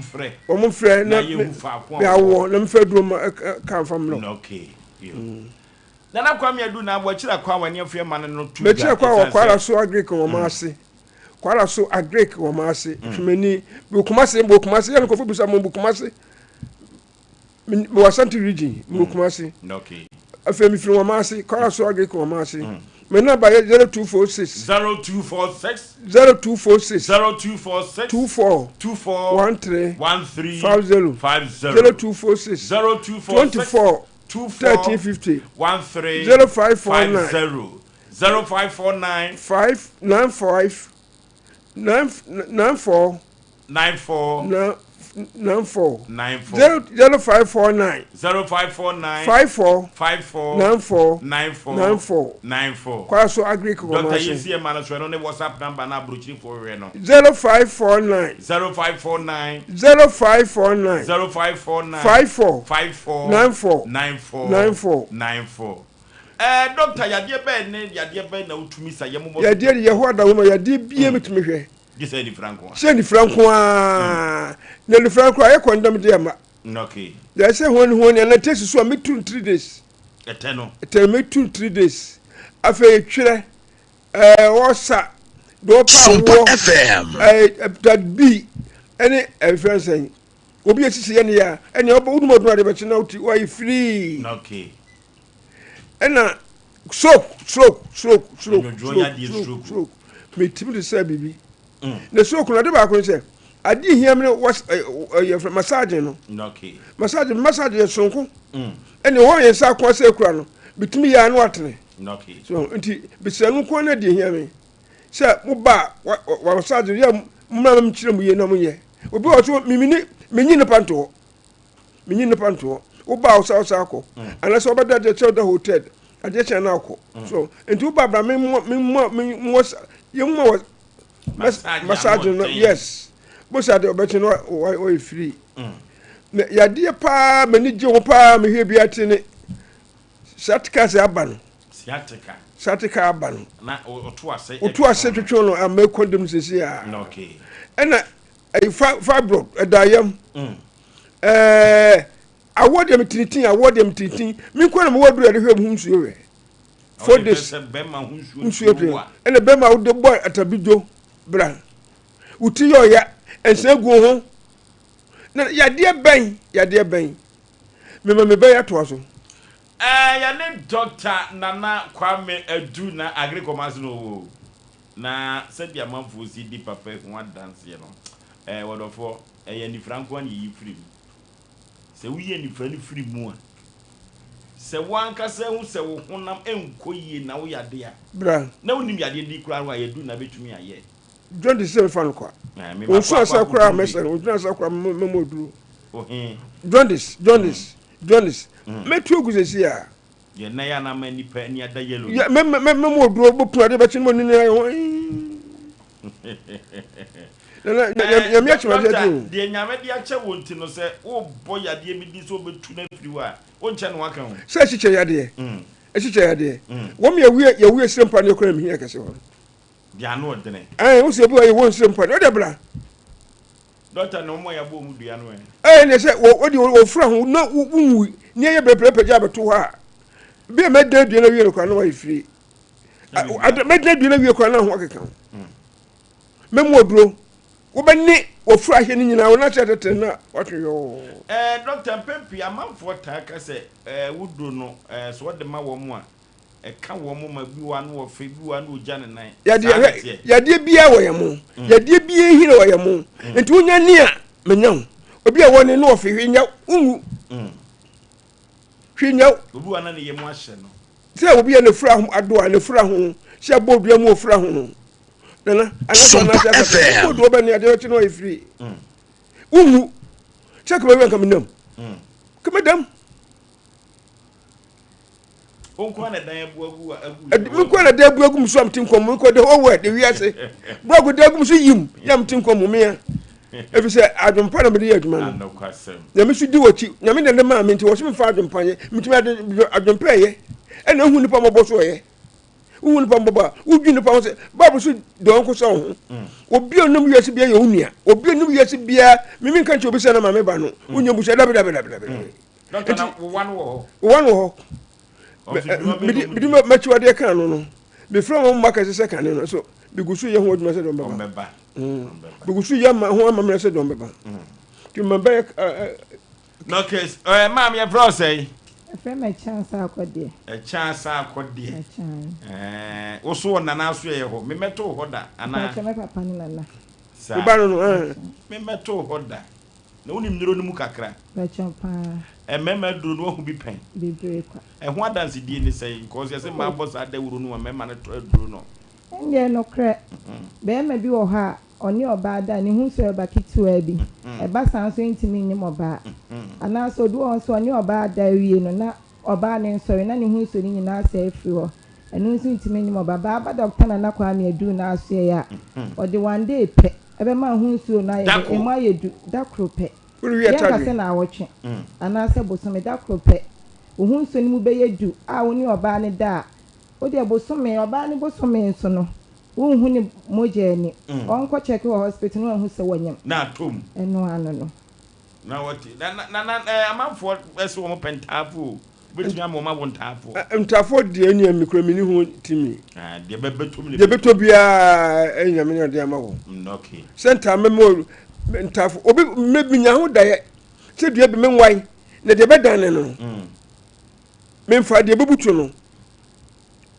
mfre na ye fa kwa ya wo na mfa duru ma ka fam no okay Nana Kwame Aduna abwachira kwa wani afie man no tu. Mechira kwa kwara so agric wo maase. Kwara so agric wo maase. Twemani bukumase ya nkofo bisa mo bukumase. Mo Asante region bukumase. Okay. Afie mi firi wo maase, kwara so agric wo maase. Me na ba 0246 0246 24 13 50 0246 24 1350 13 0549 0549 595 94 94 94 94 0549 0549 54 54 94 94 94 94 Kwaso Agri Dr. Commercial Yesi man so no WhatsApp number na brochiri for we no 0549 0549 0549 0549 54 54 94 94 94 94 doctor yade be ne yade be na utumi sa yemo yade ye ho da wo yade bie metumi hwe gise ni franco se ni franco a na ni franco a ye condemn de ma okay ya se honi na test so me 3 days eteno me 3 days afa twire wosa do pa Sompa FM that b any friends say obi asisi ye ne ya ene obo udumodun ade be chi na uti why free okay ena stroke me timi de say bibi na stroke no de ba ko say adi hiam ne was massage no okay massage ye sonko ene wo ye sa ko say kura no bitimi ya no atene okay so nti bisanu ko na di hiam say mo ba wa massage ye mmam kire mu ye na mo ye obi o so menyi ne panto wo ba usa akọ anase obeda de che the hotel ade che na akọ so enti wo ba bra me massage no yes bo sa de obeti no o free ya de pa mani je wo pa me hwe bia tene satika se aba no na oto ase twetwe no am condom sesi a okay ena fibro edayam award them tintin me kwa na mo waduru de hwem hunsuo we for this bema hunsuo ena bema wo de boy atabijo bra uti yo ya ensegu ho na yade ben me be ya to so ya ne doctor nana kwame adu na agricommerce no na said ya manfo si di papa ho dance ye no wodofo ya ni franco an yi free se wiye ni free mu a se wanka se hu se wo honam enkoyie na wo yade a bra na wonim yade di kura wa yadu na betumi aye John the same fan kwa o so asa kura mesen o duna asa kura memoduru John this metu ogusesi a ye na ya na manipa ni ada yellow ya memoduru bopu ade be chin mo ni ya mi achi ma de nyame de ache wonti no se wo boy yade mi di so betu na firi wa o nche no aka ho se chiche yade chiche yade wo me ya wi sirempa ne kura mi ya kase ho dia no odene wo se bi wo sirempa o de bra doctor no mo ya bo mu dua no ne se wo di wo fura ho na wu ni ye bebrebe ja beto ha bi me de dua na wi no kwa no wa free me de dua na wi kwa na ho akeka memo oduro wo bani wo fura hye ni nyina wo na tete na wato yo doctor Pempi amanfo ta ka se wudo no so de ma wo mu a ka wo mu ma bi wa no wo fe bi wa no oja ne nan ya de bia wo yemo ya de bia hire wo yemo enti wonya ni a menyan obi a woni no wo fe hwenya ungu hwenya obi wa na ne yemu ahye no se obi a ne fura ho ado a ne fura ho se bodua mu fura ho no nana Sompa FM do ba ni ade ti no e free ungu check me wen kam nam kamedam onko na dan abu mi ko na da abu agum so am tin kom mi ko de owo de wiase bro go da agum so yim yam tin kom mi ya efi se adwompa na me de adwuma no ya mi su di wochi ya mi de ma mi nti wo so mi fa adwompa ye mi ti adwompa ye ena hu nipa mo bo so ye hu nipa mo ba udwi nipa mo se babu so don ko so ho obi onum wiase bia ye onua obi onum wiase bia mi kan che obi se na ma me ba no unya bu se da doctor na wo ho Bidi machiwa de kan no be from mo maka se kan no so be gusu ye ho aduma se don beba be gusu ye ma ho amamre se don beba ti mamba no case mam ye bro say friend my chance akode wo so na na so ye ho me meto ho da ana me papa ni nana sa ba no me meto ho da na wonim nduro no mu kakra Bechompa. Mema duro no hu bi pen Bebre kwa. Ho adanse die ni say because you say ma boss ada wuro no mema no to duro no Ndiye no kre. Be ma bi wo ha oni oba da ni hu so ba kitua bi. E ba san so ntimi ni oba. Ana so do on so oni oba da wie no na oba ne nso na ni hu so ni nyina asa afiri ho. Enu nso ntimi ni oba ba doctor na nakwa me adu na aso ya. O de one day pe. Ebe ma hu so na ye e ma ye du dakro pe. Uri ya ka se na awotwe. Ana se bosome dakro pe. Wo hu so ni mu be ye du a oni oba ne da. O de bosome oba ne bosome nso no. Wo hu ni moje ni. Onko check wo hospital no hu se wanyam. Na tom. Eno ano no. Na what na amanfo ese wo pentafo. Betumi amoma wo ntafo. Ntafo de anya mikromini hu timi. De bebetom ni. De betobia enya me de amawo. Okay. Center memo ntafo obi mebinya ho daye. Se dua bi menwan na de bedan ne no. Memfa de bebutu no.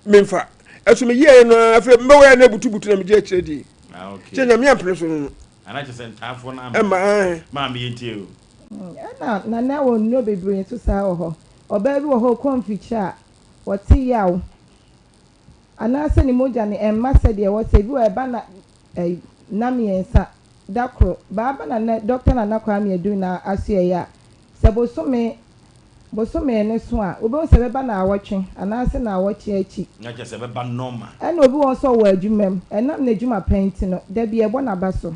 Memfa eso me ye no afre mbewe na butu na me je akire di. Okay. Chenya me ampre so no. Ana je ntafo na ma me yentie o. Na wo no bebre so sa ho. Oba bi wo ho konficha woti yaw. Ana se ni moja ni emma se de wo se bi wo eba na miensa dakro baba na doctor na nakwa me adu na asie ya se bosome ne so a obi se beba na awotwe ana se na awotwe achi na je se beba normal ena obi won so wa adwumam enam na adwuma penti no da bi ebo na baso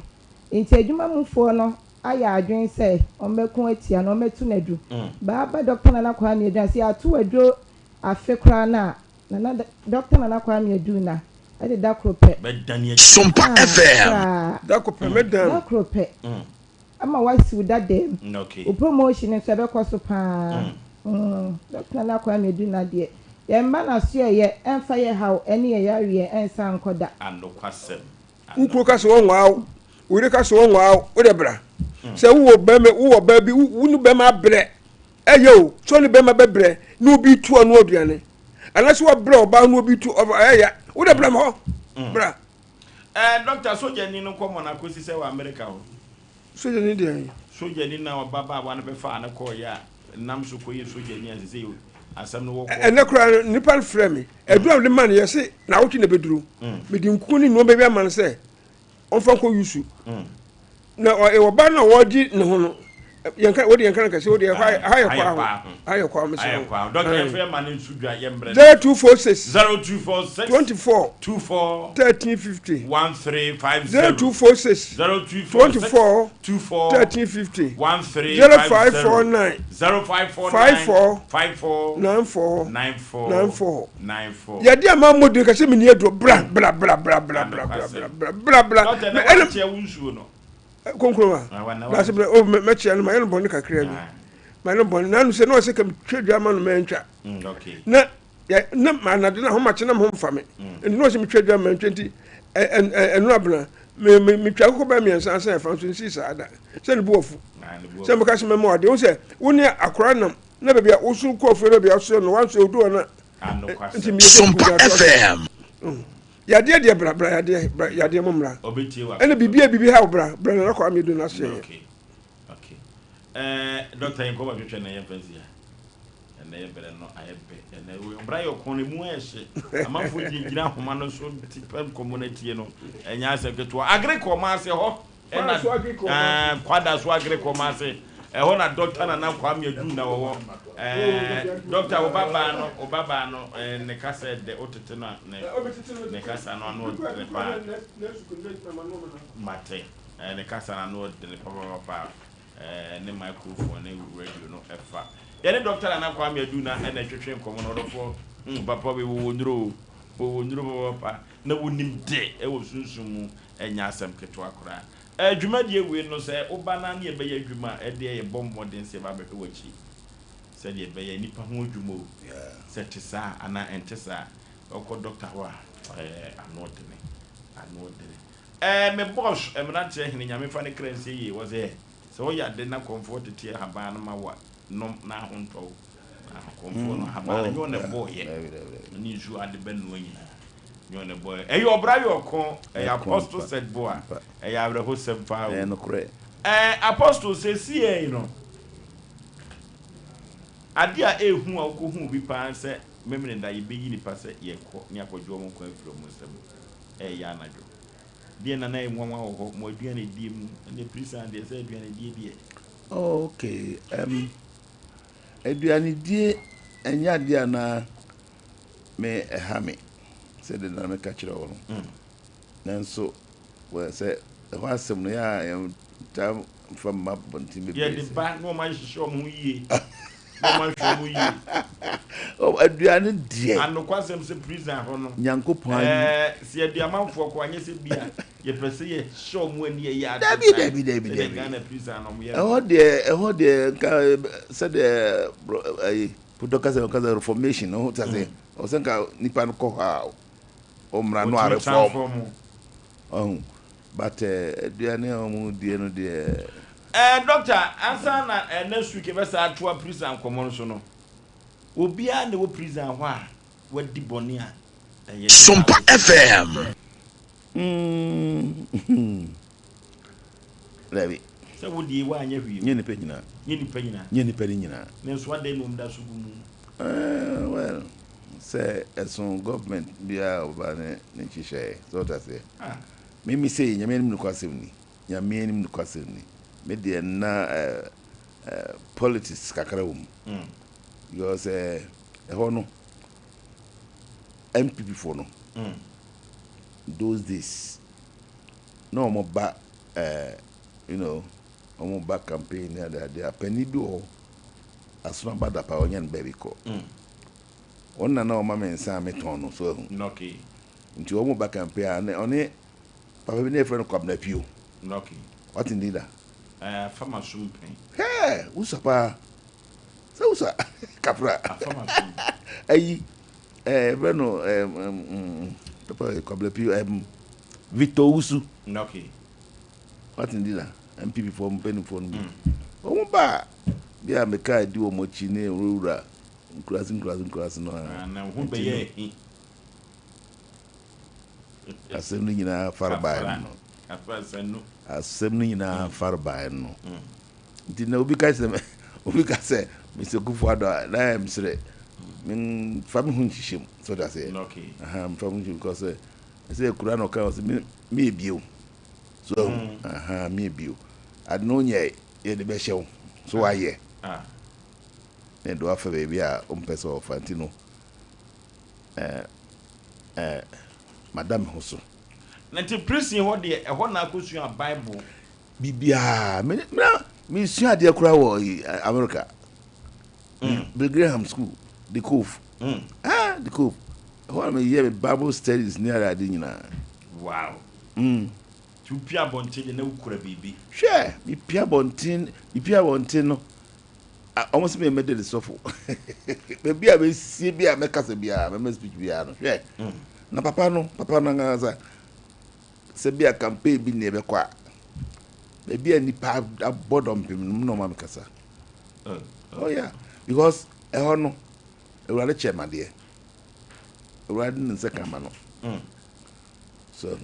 enti adwuma mufo no aya adwen se omeku atia no metu na du baba doctor na nakwa me adu se atu adro afekra na doctor na nakwa me adu na ade dakro pe Sompa FM dakro pe medam dakro pe ama wasi that dem okay o promotion so be koso pa doctor na kwa me du na de ye mba na so ye emfa ye haw ene ye yare ensa nkoda ando kwasem ukro ka so wonwa uri ka so wonwa o de bra se wo ba bi wunu be ma bre eyo so ni be ma be bre no bi tu onu oduane anase wo bre oba no bi tu ya wo de bra mo bra doctor soja ni no komo na kosi se wa America ho soja ni de soja ni na baba wa na be fa na ko ya nam so ko ye soja ni asese yo asam no wo ko ene kura nipa frame edura de man ye se na wotwe na beduru me di nku ni no be bi man se onfa ko yusu na o ba na woji ne ho no yanka wodi yanka ka se wodi haye kwa me se doctor ye frame man nsudwa ye mbre 0246 24 1350 1350 0246 24 1350 0549 54 ya dia ma modin ka se me ni edro bra konkroma na se o me chia no ma yelo boni kakra bi ma no boni na no se no se kam twedwa ma no mentwa okay na ma na de na ho ma che na ho mfa me no se me twedwa ma ntwenti enu abna me twa ko ba mi ensan san fa so nsi sa ada se ne buofu se me ka se me mo ade o se woni akora nam na be bia wo su ko ofu na bia so no wan so odu na Sompa FM ya de bra ya de momra obetie wa ene bibi ha bra na ko amedu na se okay doctor en ko ba twetwe na ye fancy ya na ye bere no ayebe na we bra yo kon mu ehye amafo gina homa no so tipem community no enya ase keto agriko ma ase ho na kwada so agriko ma ase ho na doctor na kwa amedu na wo doctor obaba no ne kasa de otete na ne kasa no no de pa mate ne kasa na no de pa ne microphone ne radio no efa ye ne doctor na kwa amedu na na twetwe nkomo no dofo papa be wo nduro papa na wonim de e wo sunsumu enya asem keto akora adwumadie we no se obana na ye be adwuma de ye bombodin se ba be wachi said ye be nipa ho adwumo set sa ana entesa oko doctor wa anodene me boss emrante hene nyame fa ne kranse yi was here so ya de na comfort tie haba na mawa no na honto na comfort no haba na ne boy ni ju ade ben no nyi nyone boy eyo obra yo kon apostle said boy eya abra ho sempa no kre Apostle says see you know adia ehu a okohu bi pa se memene da ye beyi nipa se ye ko ni akwadwo mo kwa afro mo sem ya anadwo die na na enwanwa ho mo aduane die mu ne prison de se aduane die die okay aduane die enya dia na me ehame se de na me ka kire wo no nanso we se ho asem no ya tam from map bonti me ye de ba no man hihye o mo yie no man hwe mo yie aduane die anokwasem se prison ho no nyankopon se aduamanfo ko anye se bia ye pese ye show mo ani ye ya David Ghana prison no mo ye ehode ka se de pudoka se kaza reformation no ta se o se ka nipa no ko ha o mra no reform but aduane o mu die no de doctor answer na next week be sa atwa prison komo so no obia na wo prison ho a wadi boni a Sompa FM Levi se wo die wa anya hwi nye ni pe nyina ne so ade no mda so gumu well say esun government bia oba ne chishe so that say me say nyame nim kwasem ni nyame nim kwasem ni me de na politics kakara wum because no MPP for no those days no more back you know omo back campaign they are penny do asuna bada pa onyan baby ko onna na o ma mensa meton no so okay nti omo back campaign oni papa bi na friend ko abna pio okay what in leader Farmer Sompa usapa so usa kapra Farmer Sompa ayi brano papa ko abna pio Victor Usu okay what in leader MPP for penny for me omo ba bia me ka di o mo chi ne rura nkurasi no na hu be ye asem ni nyina farba no asem ni nyina farba no nti na obi ka se me se kufu ado na am sire min fam hu nhihim so that say okay fam hu because say kura no ka so me bio so me bio adno nye ye de be hyew so aye ne do afa baby a umpeso fantino madam hoso na ti prison ho de ho na akosu a bible bibia me sua de kura wo America Bill Graham school the cove the cove ho me hear Bible studies near ade nyina wow tu pia bontin na ukura bibi hwe mi pia bontin no almost me made the suffer baby a be sie bia me kasa bia me speech bia no hwe na papa no ngaza se bia campaign bi ne be kwa baby a nipa abodom pim no ma me kasa oh yeah because no ewrade chairman de ewrade nse kama no so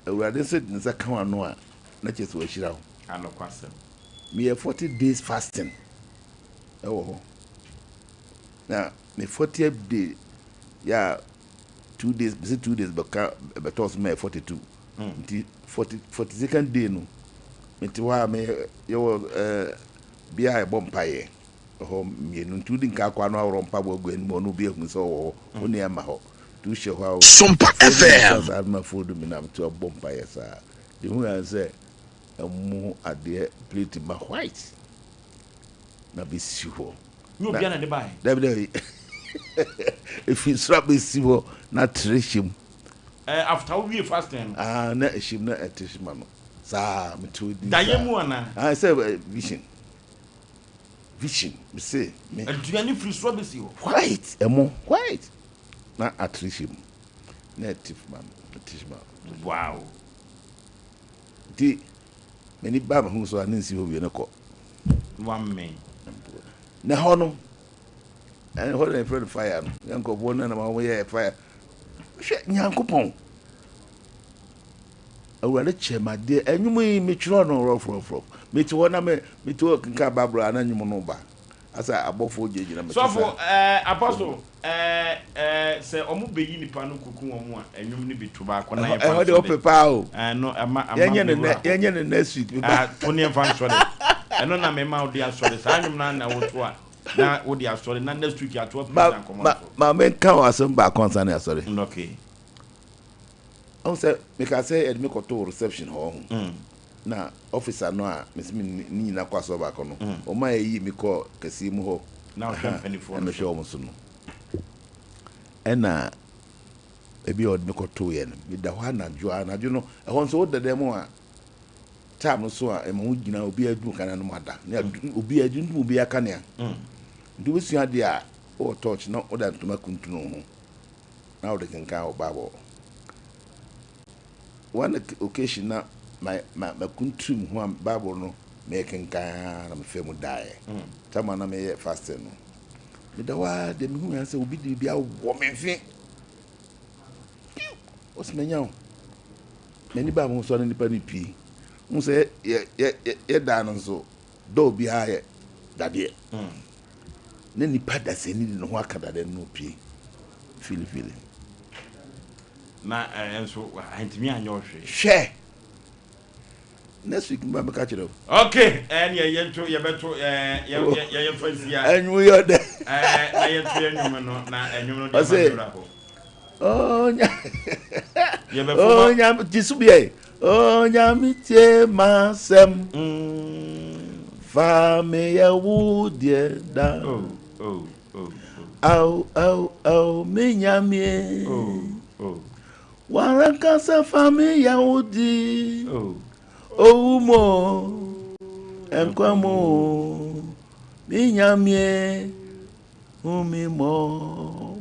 ewrade se nse kama no a na cheso ahira ho anokwasem me 40 days fasting now me 40th day yeah 2 days but also me 42 the 42nd day no me tiwa me yo bia e bompaye me no tudi nka kwa no awro mpa bo gwen mo no bi ehun so oni ema ho tu she ho Sompa FM sa ma fodu mi na to bompaye sa the who say mu ade plate ma white na be siwo you be na de bai David if you strap be siwo na treshim after we fasting na eshim na etishima no sa me to di dayemu ana I say vision me say me aduani free so be siwo white emo white na atreshim na etifman etishima wow di many baba hu so anansi ho bi na ko one man na hono and hold in front fire no yanko bo na ma wo ye fire hwe nyankopon awurade kyɛ ma de enwum yi metwerɛ no rɔfrɔfrɔ meti wɔ na meti wɔ kenka babra na nwum no ba asa abɔfo gyegyina meti so apostle se omu beyi nipa no kuku omu a enwum ni bitu ba ko na ye fa de opepa o no ama yenye ne next week to ne fa so de eno na me ma odi asore sa nwum na woto a na odi asore na next week ato plan command ma men kan asem ba concern asore okay on say me ka say edme ko to reception ho na officer no a mesimi ni na kwaso ba ko no o ma yi mi ko kasi mu ho na o company for no show mo so no ena ebi od me ko to ye no mi da ho anadwo no e ho so dede mu a time so a e mo gina obi adu kana no mada na obi adu ndu obi aka ne a ndu sua de a o touch na o da ntoma kuntu no ho na o de kenka o babo one occasion na my kuntum ho am Bible no making kan na me femu dae tama na me fasting no me da wa de me hu yan se obi de bia wo me fi osmenya o me ni ba mo so na nipa ni pi mo se ye da no so do bi ha ye dade ne nipa da se ni no ho akada de no pi fili na enso antimi anyo hwe next week mba meka kire okay and ye beto ye fansia anyu yo de na ye tu enwum no na enwum no de ma ho nya ye be fo nya tisubie nya mitie masem fa me ya wudie da au me nyamie waraka sa fami ya wudi oumo enkwamo minyamie umimo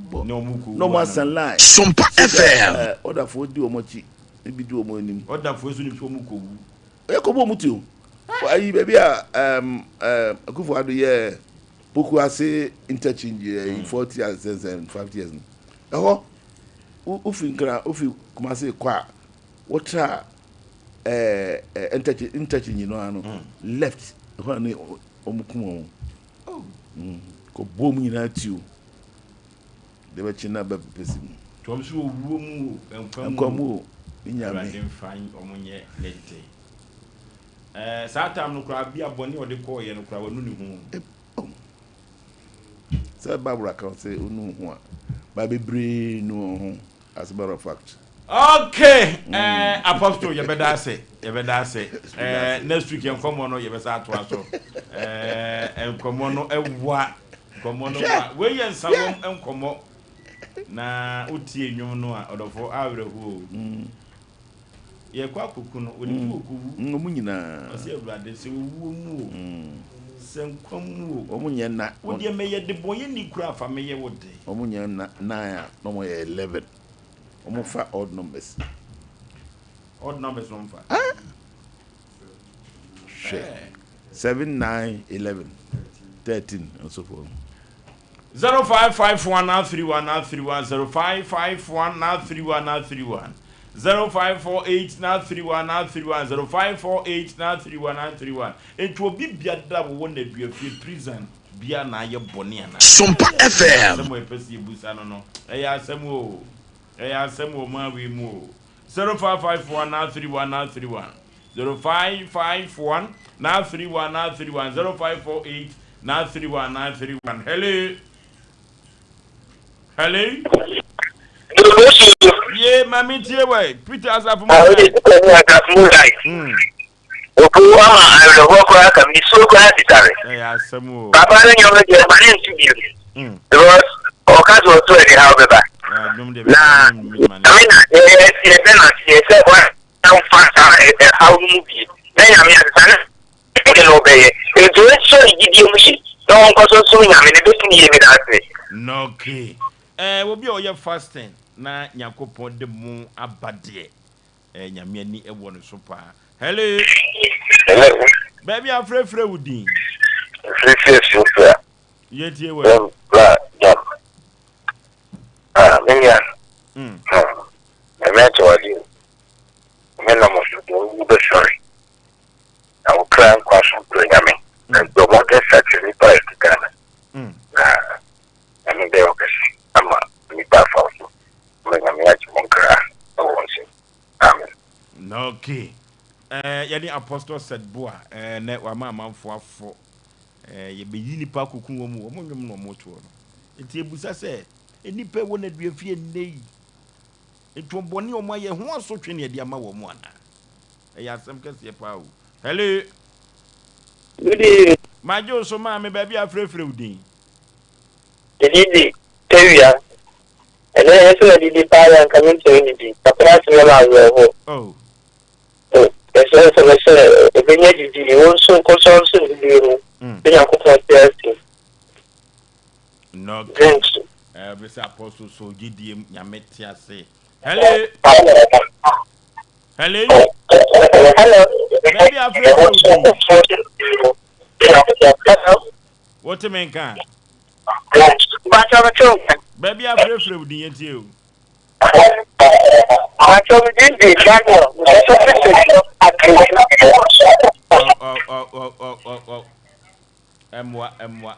no masanlai Sompa FM order for di omochi ebi di omo anim order for esu ni so mu kowu e ko bo muti o ayi baby a akufo ado ye poku ase interchange 40 years and 50 years eho ufi kumase kwa wota interchange no ano left ho na omukumo ko bom nyina tiu de ba china ba pesim to am so owuo mu enkwamo nyame dem fan omunye lente satam no kra bia boni ode ko ye no kra wanu ni hu sa babura kan say onu hu a ba bebre no hu as a matter of fact. Okay, Apostle, you better say. Next week, you come on, you better to us. And come on, what? Come on, where you and someone and come on. Na uti you know, or for our who. Ye kwakuno, when you go, Munina, I say, brother, say, woo, send come, Omunyana, would you may the boy in the craft, I may would day. Omunyana, nine, no more 11. Almost 5 odd numbers. Odd numbers on 5. 7, 9, 11, 13, and so forth. 0551 931 0551 931 0548 931 0548 931 it will be biada won na dua fie prison bia na ye bone ana Sompa FM some we pesi busa no no eya asem o ma we mu 0551 931 0551 931 0548 931 hello yeah mami tie we Peter asafu mo Okuwa ma ko aka mi so ko atitare asem o papa le nyo me je ma ni nti because o ka so to e ha obeba na amina e na e se kwa na fa sa ha mu bi na ya mi atana e no be e to so gidi mu shi don ko so nya me ne be tuni ye me da se no okay wo bi o ye fasting na Yakopon de mu abade nyame ani e wo no so pa hello baby afrefre wudin super ye tie we menya me to wadi Menamos the sorry. I will cry and question to Yami. And the water actually by the Ghana. I mean, they are I'm a Nipa for when I'm at Monkara. I won't see. Amen. Okay. Yani apostle said boa na wa mama for ye be nipa kokun wo mu wo nwom no moto no enti ebusa se nipa wo na dua fie nei etwobone o ma ye ho asotwe ne de ama wo mu ana ya asem kase pa o hello Good majo so ma me ba bia frefre udin Didi Teria and then so Didi Power and coming to unity Papa Sala oh there's also a Benedi also consulting you no thanks every apostle so gidiem nyametia say hello hello maybe afrefre udin what mean kan baby afrefre udin yenti o Emwa.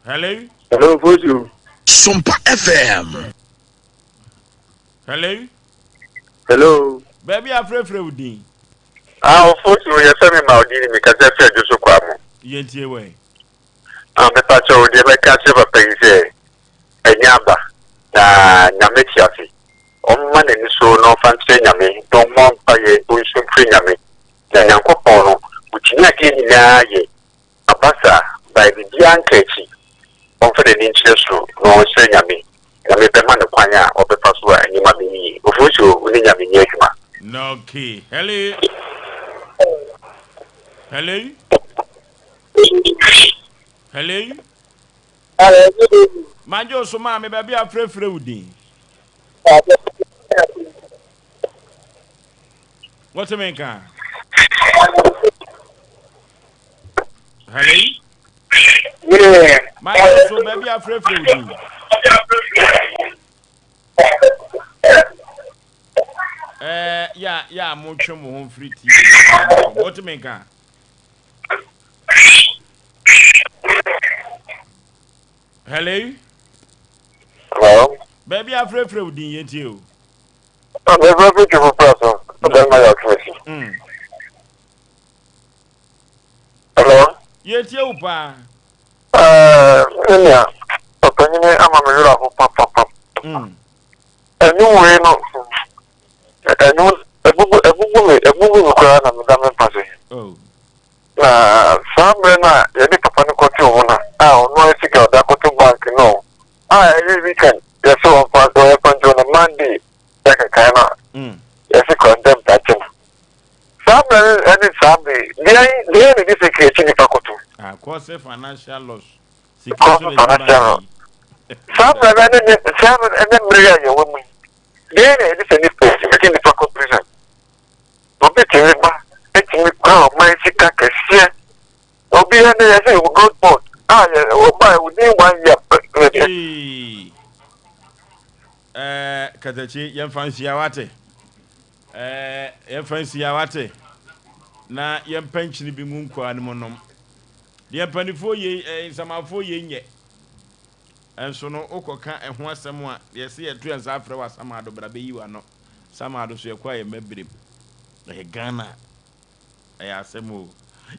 Hello? Hello, Oforisuo. Sompa FM. Hello? Hello. Baby, I'm afraid udin. Oforisuo, you tell me my udin because I feel just so quiet. Yenti away. The patch of the catch of a pay Enyaba. Nyametiafi. Man and so no fancy yammy, don't want by a bush and free yammy. The Yankopono, which is not getting Abasa by the Bianchi. On for the interest no say yammy. Yammy Pemana Panya or the Pasua and Yamami. Oforisuo, within Yammy Yakima. No key. Hello? Hello? Hello? Manjo so ma me baby afrefre udin. What you mean kan? Hello? Yeah. Manjo so baby afrefre udin. Yeah, mo twa mo home free TV. What you mean kan? Hello? Hello? Baby, I'm afraid of you. I'm a very beautiful person. Hello? Yet you, pa. Yeah. Opinion, I'm a mirror of Papa. A new way, no. I know a movie crowd and Madame Passy. Oh. Some men are the Papa Nicotona. Oh, no, I think I'll go to bank, no. Every weekend, there's so far to happen on a Monday. Like a kind of. Yes, I condemn that. Some men and it's Sunday. They are difficult in the Pacoto. Cause financial loss. Financial. Some men and then bring your woman. They are different in the Pacoto prison. But it's me, my sick here. Obi and I say, good boat. Within 1 year. Katachi, young fancy awate. Young fancy awate. Na young pension be moon kwa and monom. The penny 4 years, some 4 years. And so no Okoka and one someone, yes, see a 2 years after was some other, but you are not. Some other so acquire maybe a Ghana. Asem Mpe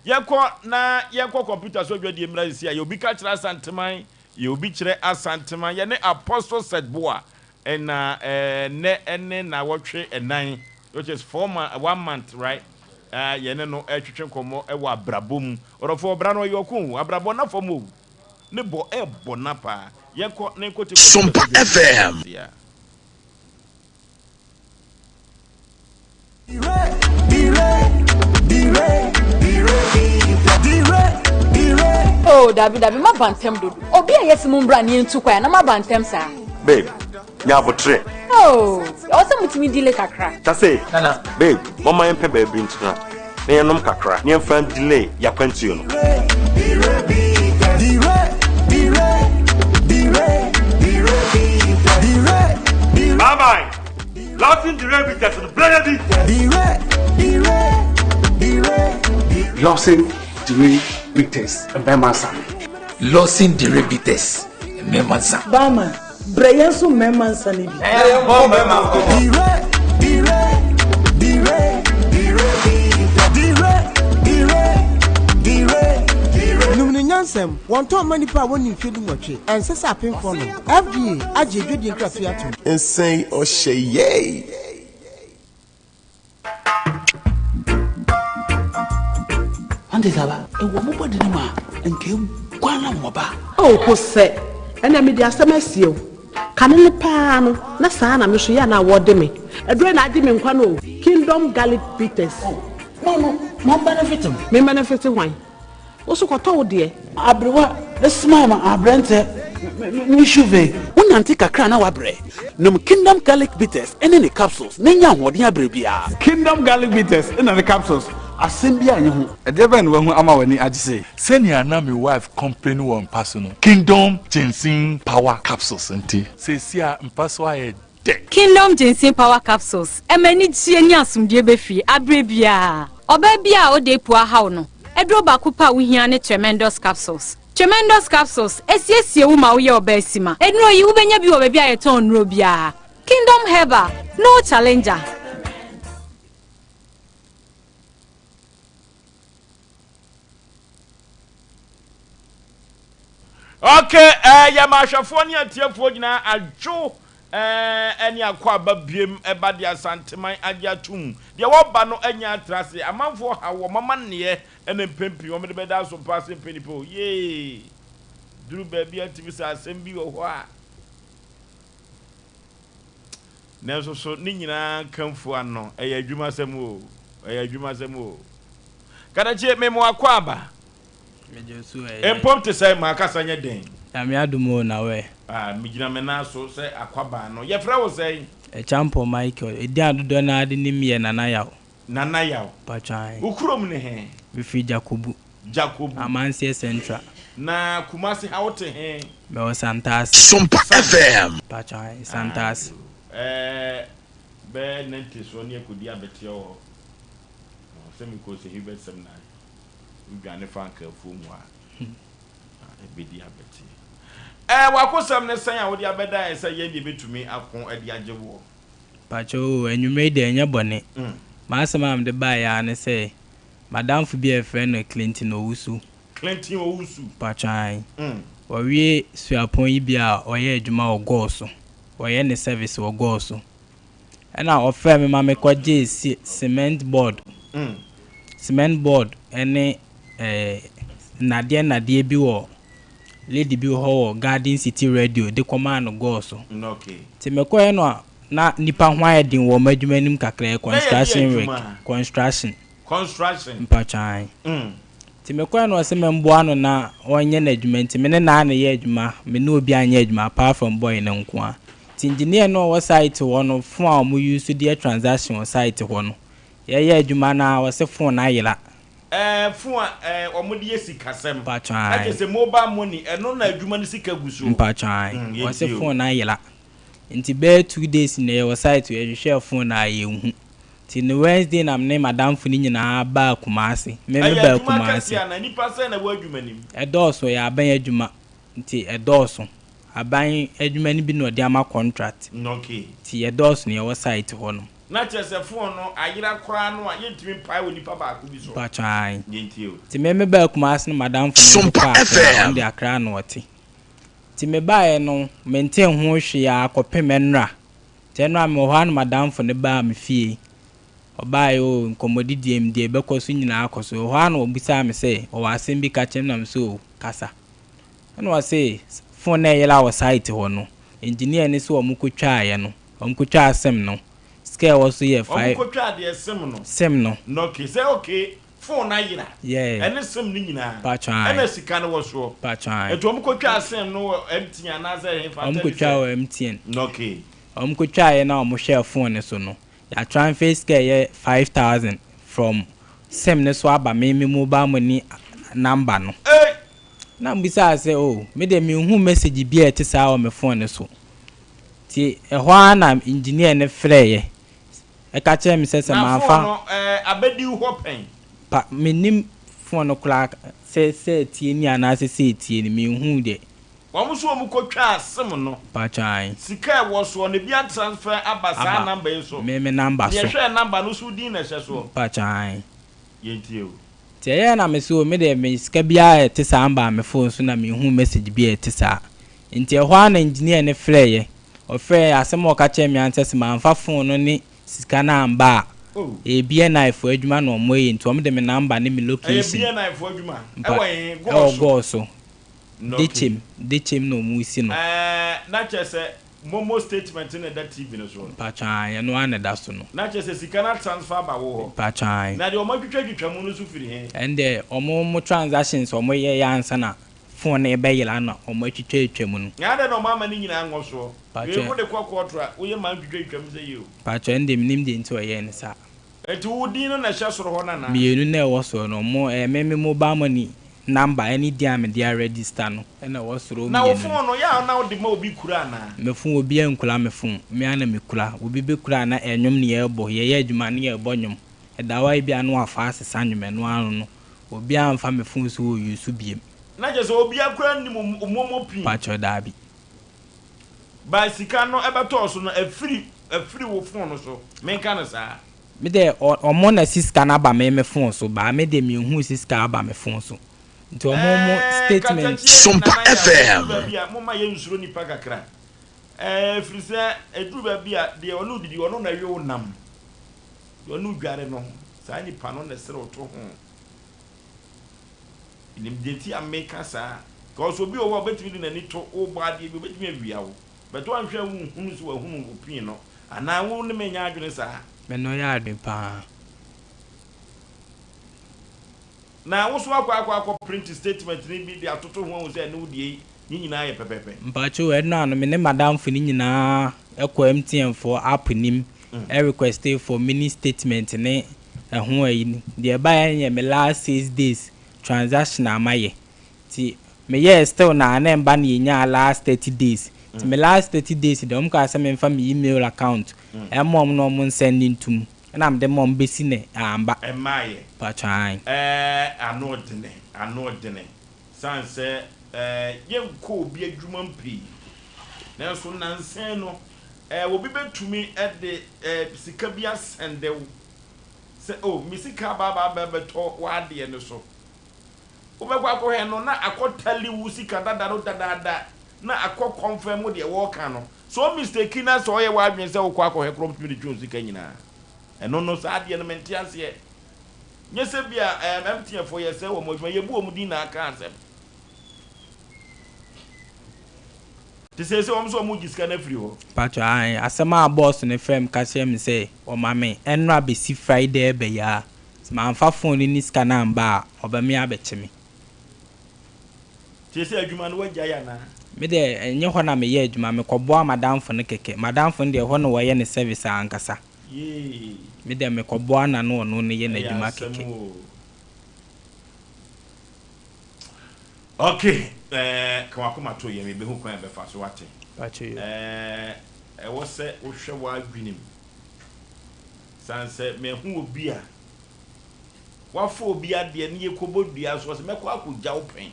Yako computer so be the emergency. You be catch asanteman, you be chere asanteman. Ye ne apostle said boa and ne na watche and 9, which is 1 month, right? Ye ne no twetwe komo e wa brabom. Orofo bra no yokun, abrabo na fomo. Ne bo e bona pa. Yeko ne koti Sompa FM. Yeah. Oh, David, my bantem do. Obi a yes mumbra ni ntu kwa na ma bantem sa. Babe, nya botre. Oh, also mutimi delay kakra. Ta say, nana, babe, mama yempe baby ntuna. Na yenom kakra. Ni yemfa delay ya kwantu yo no. Bye bye. Laughing the rabbit to the bloody. Losing Dire Bitters, Bemansa. Losing Dire Bitters, Memansa. Bama, Brayansu Memansa. Nyansem, one time many power when you feeling watch it, and says I pay for them. FDA, I did the graphiatum. And say, Osei Yaw. And this about a woman body and came one moba. Oh, Jose, and I made the SMS you. Can in the pan, Nasana, Michiana, what me. A drain I didn't quano, Kingdom Garlic Bitters. No, more benefit him. Me benefit wine. Also, what told dear? Abrewa, the smile, our brand, Mishuve, one antique a crown our bread. No Kingdom Garlic Bitters, and any capsules, Nanya, what ya bribia. Kingdom Garlic Bitters, and the capsules. Asem Mpe Nipa. A devil when ama wani ajise. Senior na my wife company one personal. Kingdom Ginseng Power Capsules enti. Se sia mpaso aye de. Kingdom Ginseng Power Capsules. Emeni tie ni asumdie befi abrebia. Obabia o de pu aha no. Edro ba kupa wuhia ne tremendous capsules. Tremendous capsules esiesie wo ma wo ye obasima. Enro yi wo benya bi wo babia ye ton nro bia. Kingdom Herbal, no challenger. Okay, ya mashafo ni atiefo nyina adwo eni akwa babiem eba dia santeman agiatum de wo ba no anya atrase amanfo hawo mama ne ene mpempi wo me beda so pass Mpe Nipa ye duru ba bia tivisa asem bi wo ho a nenso so ni nyina kanfo ano eya adwuma sem o kada che memo akwa aba Empomte say makasa nya den. Ami adumo na we. Migina mena so say akwaba no. Ye fra wo say e champo Michael. E di adodo na ade nim ye nana yaw. Nana yaw. Pachan. Ukurom ne he. We fi Jacobu. Amansie Central. Na Kumasi hawote he. Me o Santas. Sompa FM. Pachan Santas. Be nenti so ne akodi abete o. Semi ko se hibe sem na. Ugane fanka fumwa ebedi abeti wakosam ne san a wodi abeda e say ye betumi akon ade agewo pacho enwume de enya bone ma asema am de ba ya ne say madam fu bi e friend Clinton Owusu pachan wie suapon yi bia oye adwuma ogoso oye ne service ogoso na ofa me ma me kwaje cement board ene nadie bi wo lady bi ho Garden City Radio de command go so okay ti me ko no na nipa hwan din wo madwumanim kakra construction mpachan ti me ko no se me mbo ano na onye na adwuma ti me ne na ye adwuma me no obi anya adwuma apart from boy ne nko a ti engineer no wo site wo no fon a mo use the transaction site ho no ye adwuma na wo se fon na yela fun omudi esikasem pachan ake se mobile money eno na adwuma ni sika guso pachan wo se phone na yela nti be 2 days na your site we share phone na yehu ti no Wednesday na me madam funi nyina ba Kumasi me ba Kumasi na nipa se na wo adwuma nim edoso ya aban adwuma nti edoso aban adwuma ni bi no de ama contract okay ti edoso na your site ho no na chese phone no ayira kora no ayentimi pai woni pa ba ku bi so pachan yentio ti me ba Kumasi na madam funi Sompa FM de akra no oti ti me ba no maintain ho hwe ya akopemennra tenra me ho an madam funi ba me fie oba yo nkomodi diem de be koso nyina akoso ho an obisa me say o asem bi ka chem na so kasa no wa say phone na yela wa site ho no engineer ni so omukotwa ye no omukotwa asem no scale was ye 5 omukotwa de sem no no okay say okay phone na yira yeah ene sem ni nyina pachan ene sika no wo so pachan eto omukotwa asem no MTN anaza he fa omukotwa wa MTN okay omukotwa ye na omushare phone so no ya transfer scale ye 5000 from sem ne so aba me mobile money number no na mbisa say oh me de me hu message bi e ti sa o me phone so ti ehwa na engineer ne frɛ ye eka che me se ma fa abedi ho pen pa menim phone no kla se tie ni ana se tie ni me hu de Wamu so mu kotwa asem no. Pachan. Sika wo so ne bia transfer abasa number yi so. Me number so. Ye hwe number no so din na hwe so. Pachan. Yentie o. Tie na me so me de me sika bia te sa amba me phone so na me hu message bia te sa. Nti ho ana engineer ne freye. O freye asem o ka che me anse ma mfa phone no ni sika na amba. Oh. E bia na ifo adwuma no mo yi nti o me de me number ne me location. E bia na ifo adwuma. E wo go so. Dichim no muisi no. Na chese momo statement in that TV no so. Pachan, ya no ane da so no. Na chese sikana transfer ba wo ho. Pachan. Na de o matwetwa mu no so firi he. Ende omo transactions omo ye ya ansa na phone e be yela na omo twetwa mu no. Ya de no mama ni nyina anwo so. We go de kwakwotra wo ye man twetwa mu ze yo. Pachan ende minim de nti o ye ne sa. Eti wo din no na hye soro ho na na. Mienu na e wo so no mo meme mobile money number any diam dia register no na wo soro na wo phone no ya na wo de ma obi kura na me phone obi ankula me phone me ana me kula obi be kura na enwom ne ye bo ye adwuma ne ye bo nwom e da wa bia no afa asesa nwom no anu no obi amfa me phone so yusu biem na je so obi akura ni momo pin pacho dabi ba sika no e beto so no afiri wo phone no so me kan na sa me de omo na siska na ba me phone so ba me de me hu siska ba me phone so nti omo statement Sompa FM mama ye nsuro nipa kakra frise eduru ba bia de onu didi onu na we wonam onu dware no sa nipa no na sere oto ho inim deti ameka sa cause obi owo betimi na ni to o ba de betimi awia wo beto anhwe hunu so hunu opin no ana wo ne menya adwene sa me no ya adwen pa na wo so akwa print statement ni bi dia toto ho wo se no die ni nyina ye pepepe mpacho e no me ne madam fo ni nyina ekọ MTN for app nim e request for mini statement ne ho ayi de ba ye me last 6 days transaction amaye ti me ye still na mba na nya last 30 days ti me last 30 days de ka say me mfa me email account e mom no mo sending to na am de mom besi ne amba emaye pachan anodene sanse yenko obi adwuma mpi na so nansen no obi betumi e de sika bia sendew se misika baba beto wade ne so obekwa ko he no na akotali wu sika dada na confirm de wo ka no so mistake na so ye wa adwen se wo kwa ko he krom tumi de sika nyina no sa ade no mente ase nyese bia MTN for ye se wo mo ye bu omudi na aka asem ti se wo so mo gisika na free ho pacho ai asema boss ne frame ka se me se o mame enno abesi Friday be ya ma amfa phone ni sika na mba oba me abechimi ti se adwuma no wagya ya na me de enye ho na me ye adwuma me kobo madam fo ne keke madam fo de ho no wo ye ne service ankasa ye me de me kobo na no ne ye na adwuma keke okay kwa kuma to ye me be hu kwan be fa so wate pacho wo se wo hwe wa adwinim sanse me hu obi a wafo obi ade ne ye kobodua so se me kwa akogya open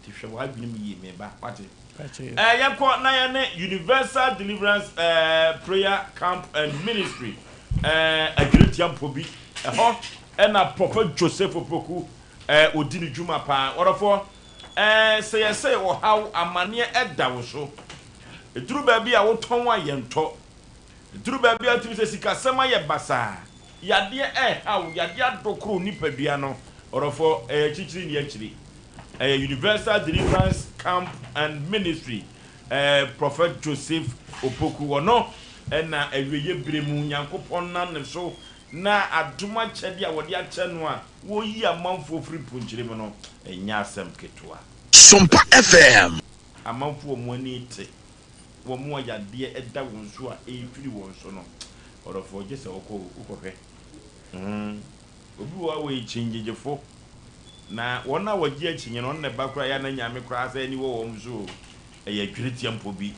ti hwe wa adwinim yi me ba wate yakọ na ya ne Universal Deliverance Prayer Camp and Ministry agiritiam pobi ho na Prophet Joseph Opoku odini juma pa orofo say o how amane edawo so eduru ba bia wo ton wa yento eduru ba bia timi se sika sema ye basa yade how yade adokro nipadua no orofo chichiri ni achiri Universal Deliverance Camp and Ministry Prophet Joseph Opoku wono na aweye bremu nyankopon na ne so na aduma chede a wode ache no a wo yi amanfo free punchire mo no enya asem ketua Sompa FM amanfo mo ani te wo mo yade eda won so a efiri won so no orofo je se okohwe obi wa we chinjejefo na wona wagie achinye no ne bakura ya na nyame kura asa ni wo mzo e ya dwiritiam pobi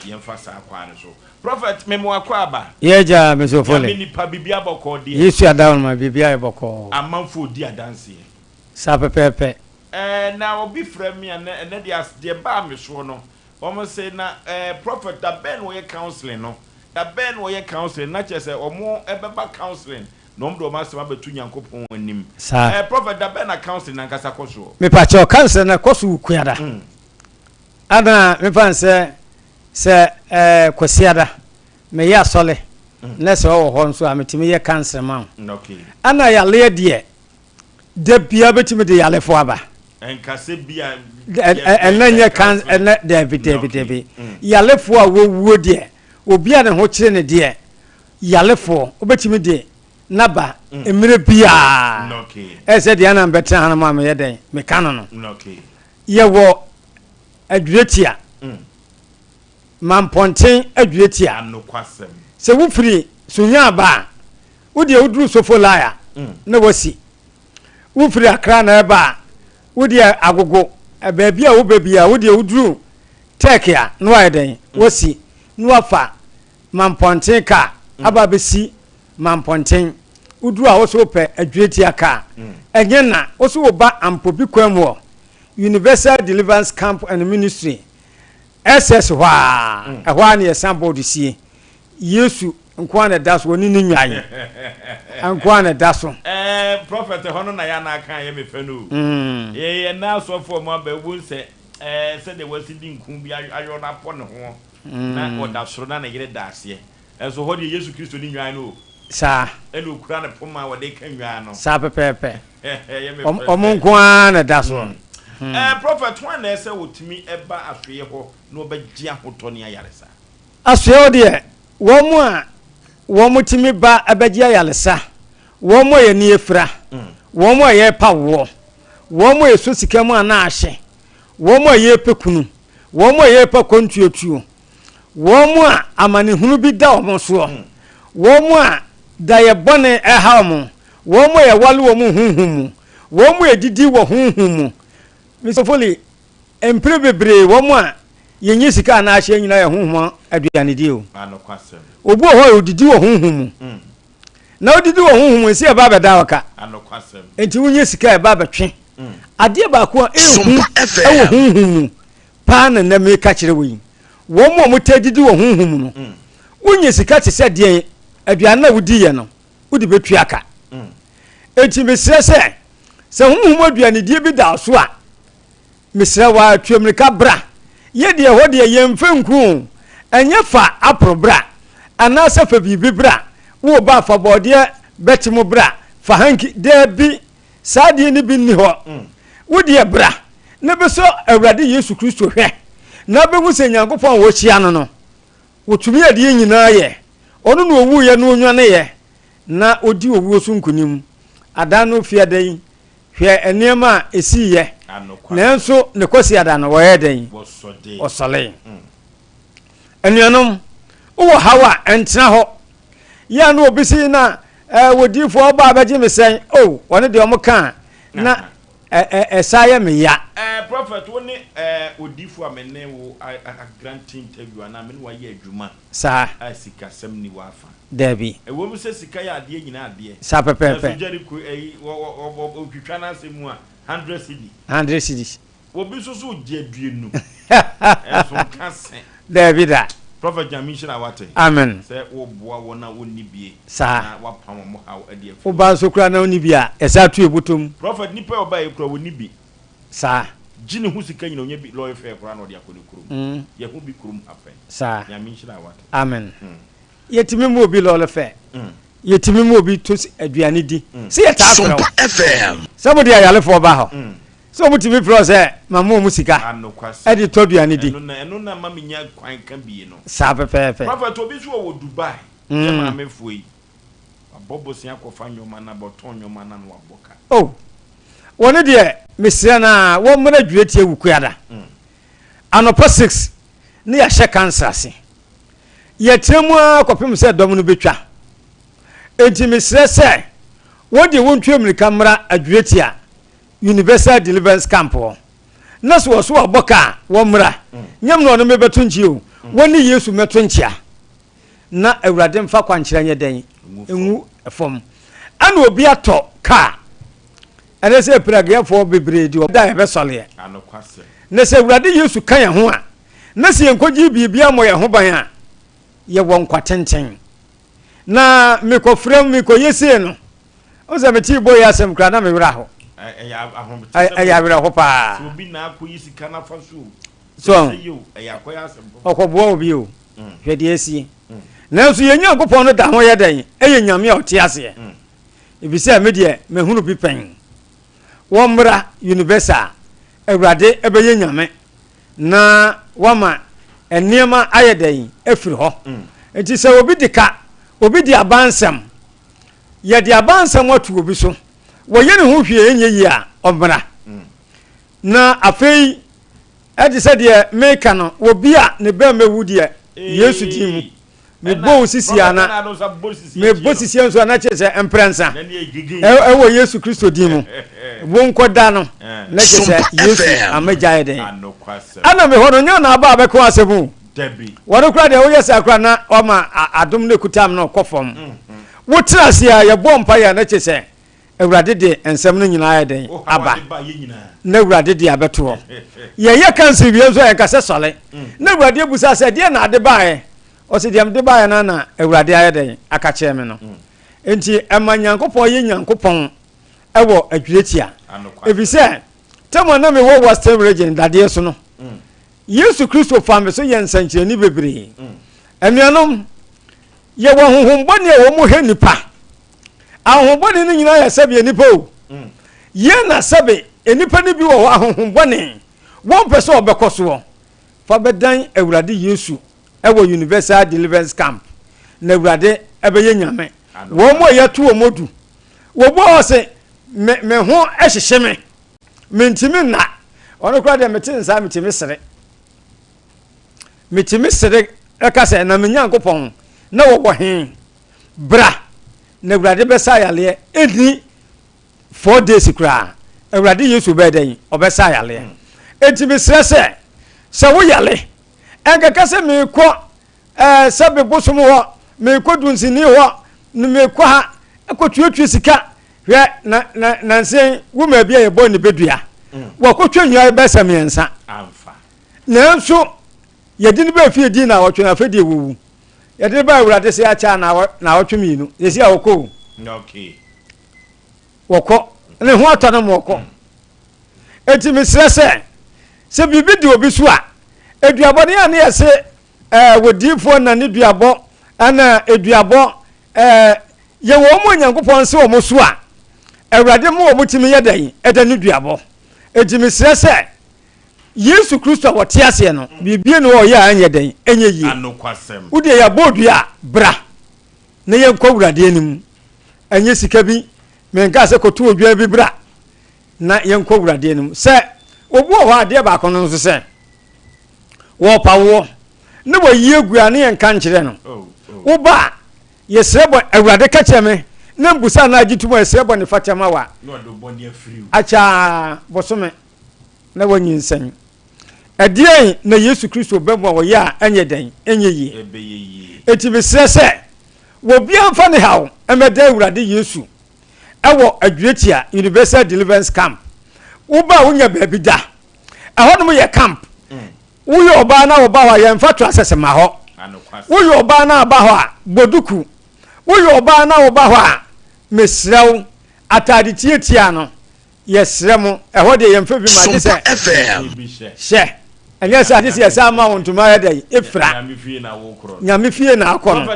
yemfa sa kwa so prophet memo akwaba yeja mesofole nipa bibia boko de yesu adawn ma bibia boko amanfo di adanse sa pepepe na obi frame me na de ba me so no omo say na prophet da ben wo ye counseling no da ben wo ye counseling na chese omo ebeba counseling no mdo ma se ma betu nyankopon anim prophet da ben na counseling na nkasa koso me pa cho cancer na koso kuada ana me fan se kwasiada me ya sole na se wo ho nso ametimi ye cancer ma okay ana ya le de de bia betimi de ya le fo aba enkase bia enanye kan ene David ya le fo a wo wuo de obi a ne ho kire ne de ya le fo obetimi de naba emire bia okay ese de ana betra han ma me ye den me kan no okay ye wo adwetia mamponten adwetia anokwasem se wo firi sunya ba wo de wuduru sofolaya na wasi wo firi akra na ba wo de agogo baabi a wo babia wo de wuduru tekia no ayeden wasi no afa mamponten ka aba besi mamponten wuduru a wo so pe adwetia ka enye na wo so ba ampobi kwamwo Universal Deliverance Camp and Ministry SS hwa ne sample de sie Yesu nkwana daso woni ni nwan nkwana daso prophet hono na ya na aka ye mefenu ye na so for mo ba wu se de wasi di nkun bi ayo na po ne ho na odasoro na yire daase enso ho de Yesu Kristo ni nwan no sa elu kura ne poma wo de kan nwan no sa pepepe omo nkwana daso prophet one na say wotimi eba afeye ho no obegye ahoto ne ayaresa aseo de wo mu timi ba abegye ayaresa wo mo ye ni efra wo mo ye pa wo mo ye so sika mu ana ahye wo mo ye pekunu wo mo ye pa kontuotuo wo mo amane hunu bi da wo so wo mo da ye bone eha mo wo mo ye wale wo mu hunhum wo mo ye didi wo hunhum Mr. Foley, empire bebre wo mo a yenyi sika na ahye nyina ye honhom aduane die o. Anokwasem. Obu ho odidi wo honhom. Na odidi wo honhom esi e ba beda waka. Anokwasem. Enti wonye sika e ba betwe. Ade ba ko e honhom. Pa na me ka kire wo mo tadidi wo honhom no. Wonye sika te se de aduane na wodi ye no. Wodi betu aka. Enti mesire se honhom aduane die bi da so a Misra wa twemrika bra ye de ho de yemfa nku anya fa aprobra ana safa bibi bra wo ba fa bode betimo bra fa hanki de bi sade ni bi ni ho wo de bra na be so awurade Yesu Kristo hwe na be hu se Nyankopon wo chia no wotumi ade nyina ye ono no owu ye no onwane ye na odi owu so nkunim ada no fie dan hwe enema esi ye nanso ne kwasi ada no woye den osole enuanom wo hawa entena ho ya no obisi na wodifo oba abaji mesen woni de omo kan na esaye me ya prophet woni odifo amene wo granting interview na amene wa ye adwuma sa asika sem ni wafa Debbie. A woman says, Sikaya, dear, you know, dear. Sapepe. Jericho, a Kitana, 100 cedi. 100 cedis. Will be so dear, do you know? David, Prophet Jamisha, what? Amen. Say, oh, boy, one won't be. Sir, what pound how a dear. Oh, Basocrana only be a Satu Butum. Prophet Nipa by a crow will be. Sir, Ginny, who's a can you be lawyer fair crown or the Akuru? You will be crum happen. Sir, Jamisha, what? Amen. Yetimi mo bi lo le fe yetimi mo bi to aduane di se yeta afro FM somebody ayale for ba ho so mutimi pro se mama mu sika e di to aduane di eno na mama nya kwan kan bi no sa pepepe prophet obi so wo Dubai e ma me foi abobo sia kofa nyoma na boton nyoma na no aboka woni de mesira na wo mra dwuetie wukuada anopa 6 ne ya hye cancer ase yetremu akopem se dom no betwa enti mesre se wodi wontwe mrika mra adwuetia Universal Deliverance Camp na so aboka wo mra nyam no me beto nji o woni yesu meto nchia na awurade mfa kwankyerɛ nye den enwu fom ana obi ato ka ana se pragefo bebre di oda ebe sole na se awurade yesu kan ya ho a na se enkogi bibia mo ya ho ban a ye won kwatenten na mekofrem mekoyese no o se meti boy asem kra na me wira ho ya wira ho pa obi na akoyi sika na faso so okobo obi o hwede esi na so ye nyankopon no da ho ye den eye nyame a ote ase ebise me de me hunu bi pen womra universal awurade ebeye nyame na wama eniema ayeden efiri ho enti se obi dika obi di abansam ye di abansam watu obi so wo ye ne ho hwie enye yi a omra na afei edi se de meka no obi a ne ba mewudi e yesu di mu me bo sisi ana me bo sisi enso ana chese emprensa e wo yesu kristo di mu wo nkoda no na chese yesu amajaye den ana me hono nya na aba abeko asebu debi woro kra de wo yesa kra na o ma adom ne kutam na kofom wo trase ya ye bo mpa ya na chese awurade de ensem no nyina den aba na awurade de abeto ye kansi bi enso ye kase sole na awurade ebusa se de na ade baaye o se dem de baaye na awurade aye den aka kye me no enti emanyankopon ye nyankopon ewo adwiretia ebise temo na me wo Western region dade so no yesu kristo fambe so ye nsankyere ni bebre anuanom ye wo honhombone e wo mo hwe nipa ahombone ni nyina ya sabe nipa o ye na sabe enipa ni bi wo ahombone wo pese obekoso fa bedan awurade yesu ewo universal deliverance camp na awurade ebeye nyame wo mo ye to omodu wo bo se me ho ehyehye me mentimi na ono kra de meti nsa metimi sere ekase na menyankopon na wo he bra na awurade besa yale edi 4 days kra awurade yesu beden obesa yale etimi sere se wo yale enka kase me ko sabe bosom ho me ko dunsini ho no me ko ha akotwetwe sika hwe na nsen wo ma bia ye bo ne bedua wo kotwe nyaa besa miensa amfa na nso yedini ba fie di na wotwe na fedie wuwu yedini ba awurade se acha na wotwe miinu yesi awoko okay woko ne ho atano moko eti misrese se bibi di obi so a eduabo ne ya ne yese wodifo na ne duabo ana eduabo ye wo mo nyankopon se wo mo so a awurade mo wo mutimi yedan eda ne duabo eti misrese yesu kristo wote ase no bibie no ya anye den enye yi anokwasem ude ya bodua bra ne ye nkɔ wurade anim enye sika bi menka se koto odwa bi bra na ye nkɔ wurade anim se obu ho ade ba kono nso se wo pawo ne wo yi egua ne ye nka nkyere no wo ba ye srebo awurade ka kyeme na mbusa na agitumo ye srebo ne fatama wa no do boni afiri acha bosome na wanyi nsan adie na yesu kristo bebo wo ya enye den enye yi eti besese wo bia mfa ne hawo emeda awurade yesu ewo adwetia universal deliverance camp wo ba wonya baabi da ahonom ye camp wo ye oba na oba ho ye mfa to asese ma ho wo ye oba na aba ho a boduku wo ye oba na oba ho a mesrew atade tietia no yesremo eho de yemfa bi ma dise she anya sa dise yesa ma wontuma ya dai efra nyame fie na akọ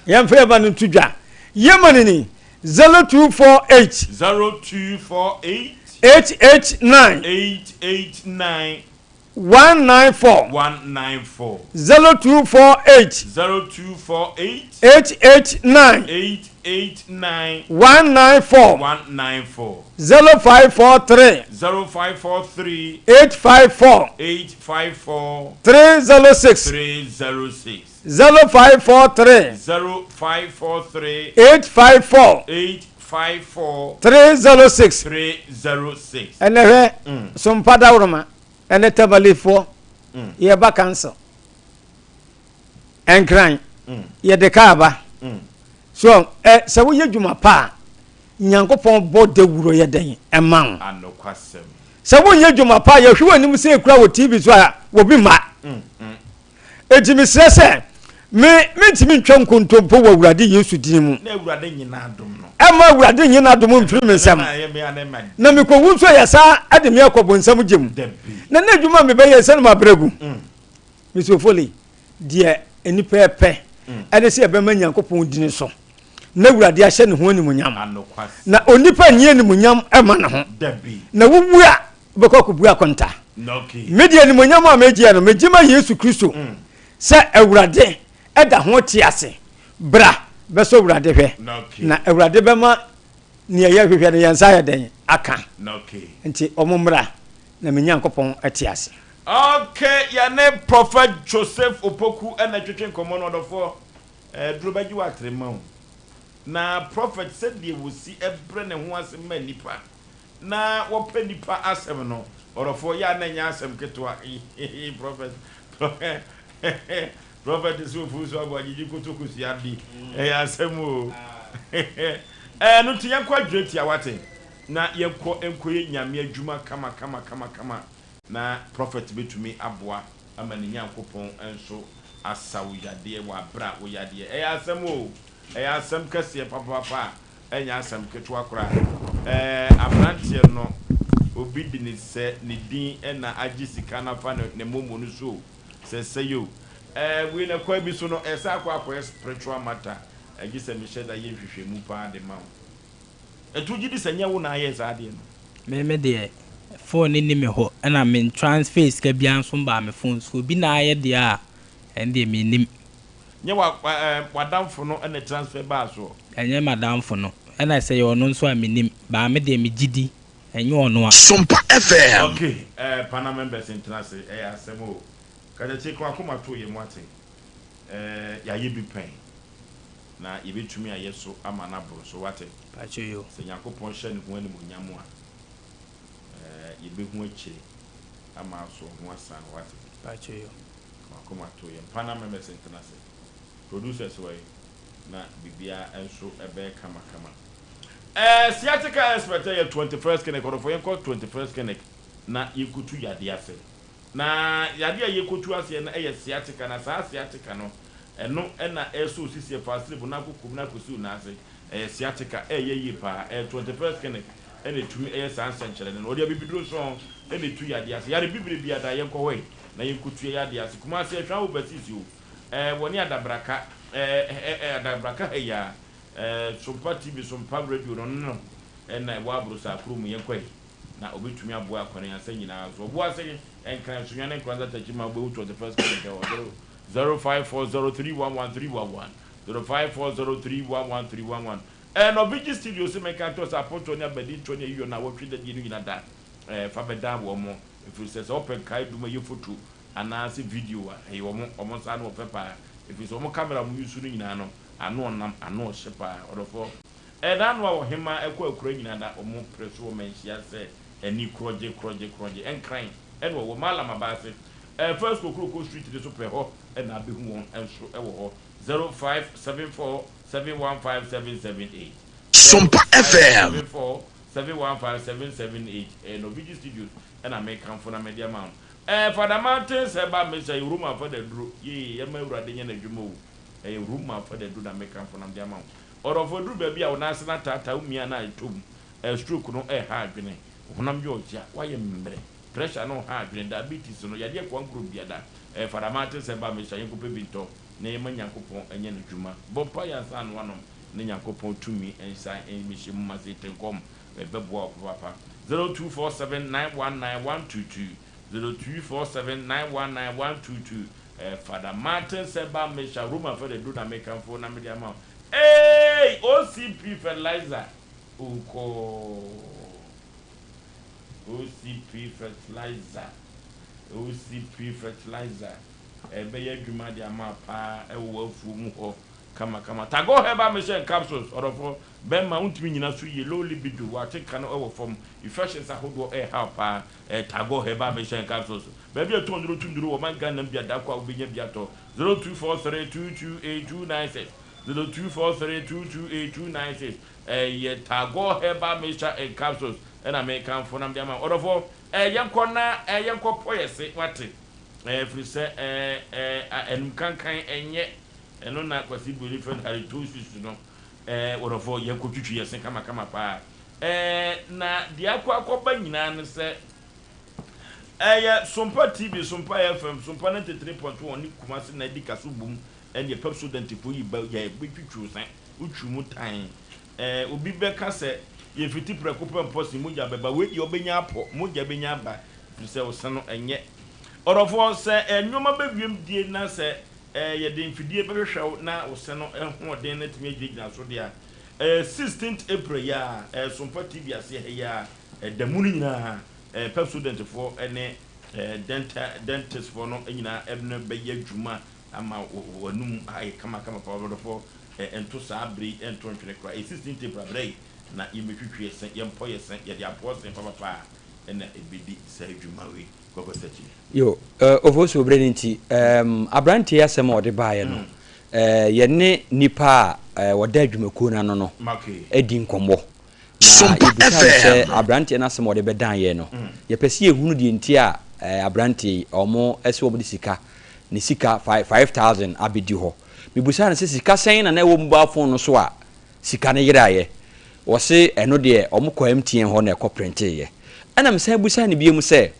yemfa ma ntudwa yemanini 0248 889 194 0248 889 194 0543 854 306 0543 854 306 ene Sompa dawroma ene tabalifo ye ba cancel enkran ye de kaaba so se wo ye dwuma pa nyankopon bo de wuro ye den eman anokwasem se wo ye dwuma pa ye hwe anim se ekura wo TV so a wo bi ma ejimi sese me ntimi ntwa nkontompo wo awurade Yesu din mu na awurade nyina adom no ema awurade nyina adom mfiri me nsam na me ko wunso ya sa ade me akobo nsam gem na na dwuma me be ye se no mabregu me so foli de enipa epe ade se ebe ma nyankopon din so na awurade ahye ne ho animunyam na onipa nyi animunyam ema ne ho na wubu a bekọ bu akonta media animunyam a megia no megima Yesu Kristo se awurade eda ho ti ase bra beso awurade hwe na awurade bema ne ya hwehwe ne yansa ya den aka nti omumra na menyankopon ati ase. Okay, ya ne Prophet Joseph Opoku and a chicken common order for Drubaju Atremon. Na prophet said they will see a brand and once Mpe Nipa. Na what Mpe Nipa Asem no or for ya Asem Ketwa prophet Prophet is Yaw Oforisuo Aboagye you go to Kusiadi Asemu no to yankwa dwet ya wate na yenko enkoye nyame adwuma kama na prophet betumi aboa amani nyankopon enso asawo yade wa bra wo yade asem kase papa enya asem ketwa kora abrantie no obi di ne se ne din na agisika na fa ne momo no so se yo we na kwa bi so no esa akwa spiritual matter agisa mi sheda ye hwehwe mu pa de ma etuji di sanya wo na aye za de no me de phone ni me ho na me transfer ska bia so ba me phone so bi na aye de a ende me nim nye wadamfo no na transfer ba so enye madamfo no na say yo no nso a me nim ba me de me gidi enye ono a Sompa FM. Okay Panama members international asemo kada che kwa kuma to ye mwate ya ye bi pen na ye betumi ayeso ama na bro so wate pacho yo se yakopon hye ne ho ani munyamu a ye be hu achi ama so ho asan wate pacho yo kwa kuma to ye Panama members international producers way na bibia enso ebe kama sciatica expert ye 21st connect or for 21st connect na yekutu yade ase na yade yekutu ase na sciatica na sa sciatica no eno na eso sisi fasilibu na kukum na kusu na ase sciatica yi pa 21st connect ene tumi san century no odi bibidro so ene tu yade ase yare bibire bia da yenko we na yekutu yade ase kuma ase atwa wo basisi o woni adabraka adabraka ya Sompa TV Sompa radio no na wa brusa akuru mu yekwai na obetumi aboa akwane asa nyina so oboa se enkan so nwane nkwanza tachima obo to the first call 0540311311 0540311311 no big studio se meka to support on abedi to ne yo na wotwe da di nyina da fa beda wo mo if se se open kai duma ye photo anase video a wo mo sa no pepa if so mo camera mu yusu nyina no ano shepa odofo dan wa hema ekwa akura nyina da omo preso menhia se ani kroje enkran wo mala mabase first kokoko street de so pe ho na behu won enso wo ho 0574715778 Sompa FM 0747157778 no video studio and I make come for na media man for the mountains eba me say room for the dro ye ma urade nya na dwumo room for the do that make am for nam dia man or for do baby a wona asena tata umia na itom stroke no ha adwene honam georgia why membre pressure no ha adwene diabetes no yade kwa nkro bia da for the mountains eba me say yankope binto na ye manyankopon anya ne dwuma bompa ya san no anom ne nyankopon tumi ensa enmihye mu masetenkom bebo papa 0247919122 0247919122 Father Martin Seba Mesha Roma for the do that make am for na media man. Hey, OCP fertilizer. OCP fertilizer. Be ye dwuma dia ma pa e wo afu mu ho kama tago heba mission capsules orofo bema untimi nyina so ye low libido wa take no ewo from infections ahodo help tago heba mission capsules baby e tunduru wo man Ghana bia da kwa obenya bia to 0243228296 0243228296 ye tago heba mission capsules and American for nam diama orofo yenkona yenko poyese wate free say enkankan enye eno na kwasi boli friend halitosis no orofo yenko twitwi yesen kama pa na dia akwa nyina ne se Sompa TV Sompa FM Sompa 93.1 ni kumase na di kaso bum ene pep student po yi ba ya betwitwu san utwu tan obi beka se ye fiti prekopa mposi moja beba we di obenya apo moja benya ba se wo sano enye orofo se enwoma bewiem die na se ye de mfidie behwehwe na wo sano ho den na timi agina so dia 16th April ya Sompa TV ase ya damuni nyina pep student for ene dentist for no nyina ebno beye dwuma ama wanum ai kama pa orofo ento sabri ento ntwene kra 16th April break na imetwitwe yesen yempo yesen yede aposen papa ena ebedi sa adwumawe kokosati yo Oforisuo brenenti abranti Asem ode baaye no yene nipa wada adwumakuo na no edi nkombo Sompa FM abranti na Asem ode bedan ye no ye pese ehunu die nti a abranti omo ese obodi sika ni sika 5000 abedi ho bibusa na sika sen na ewo mba phone no so a sika ne yiraye wose eno de omukọ MTN ho na print ye ana msa busa ne biemu se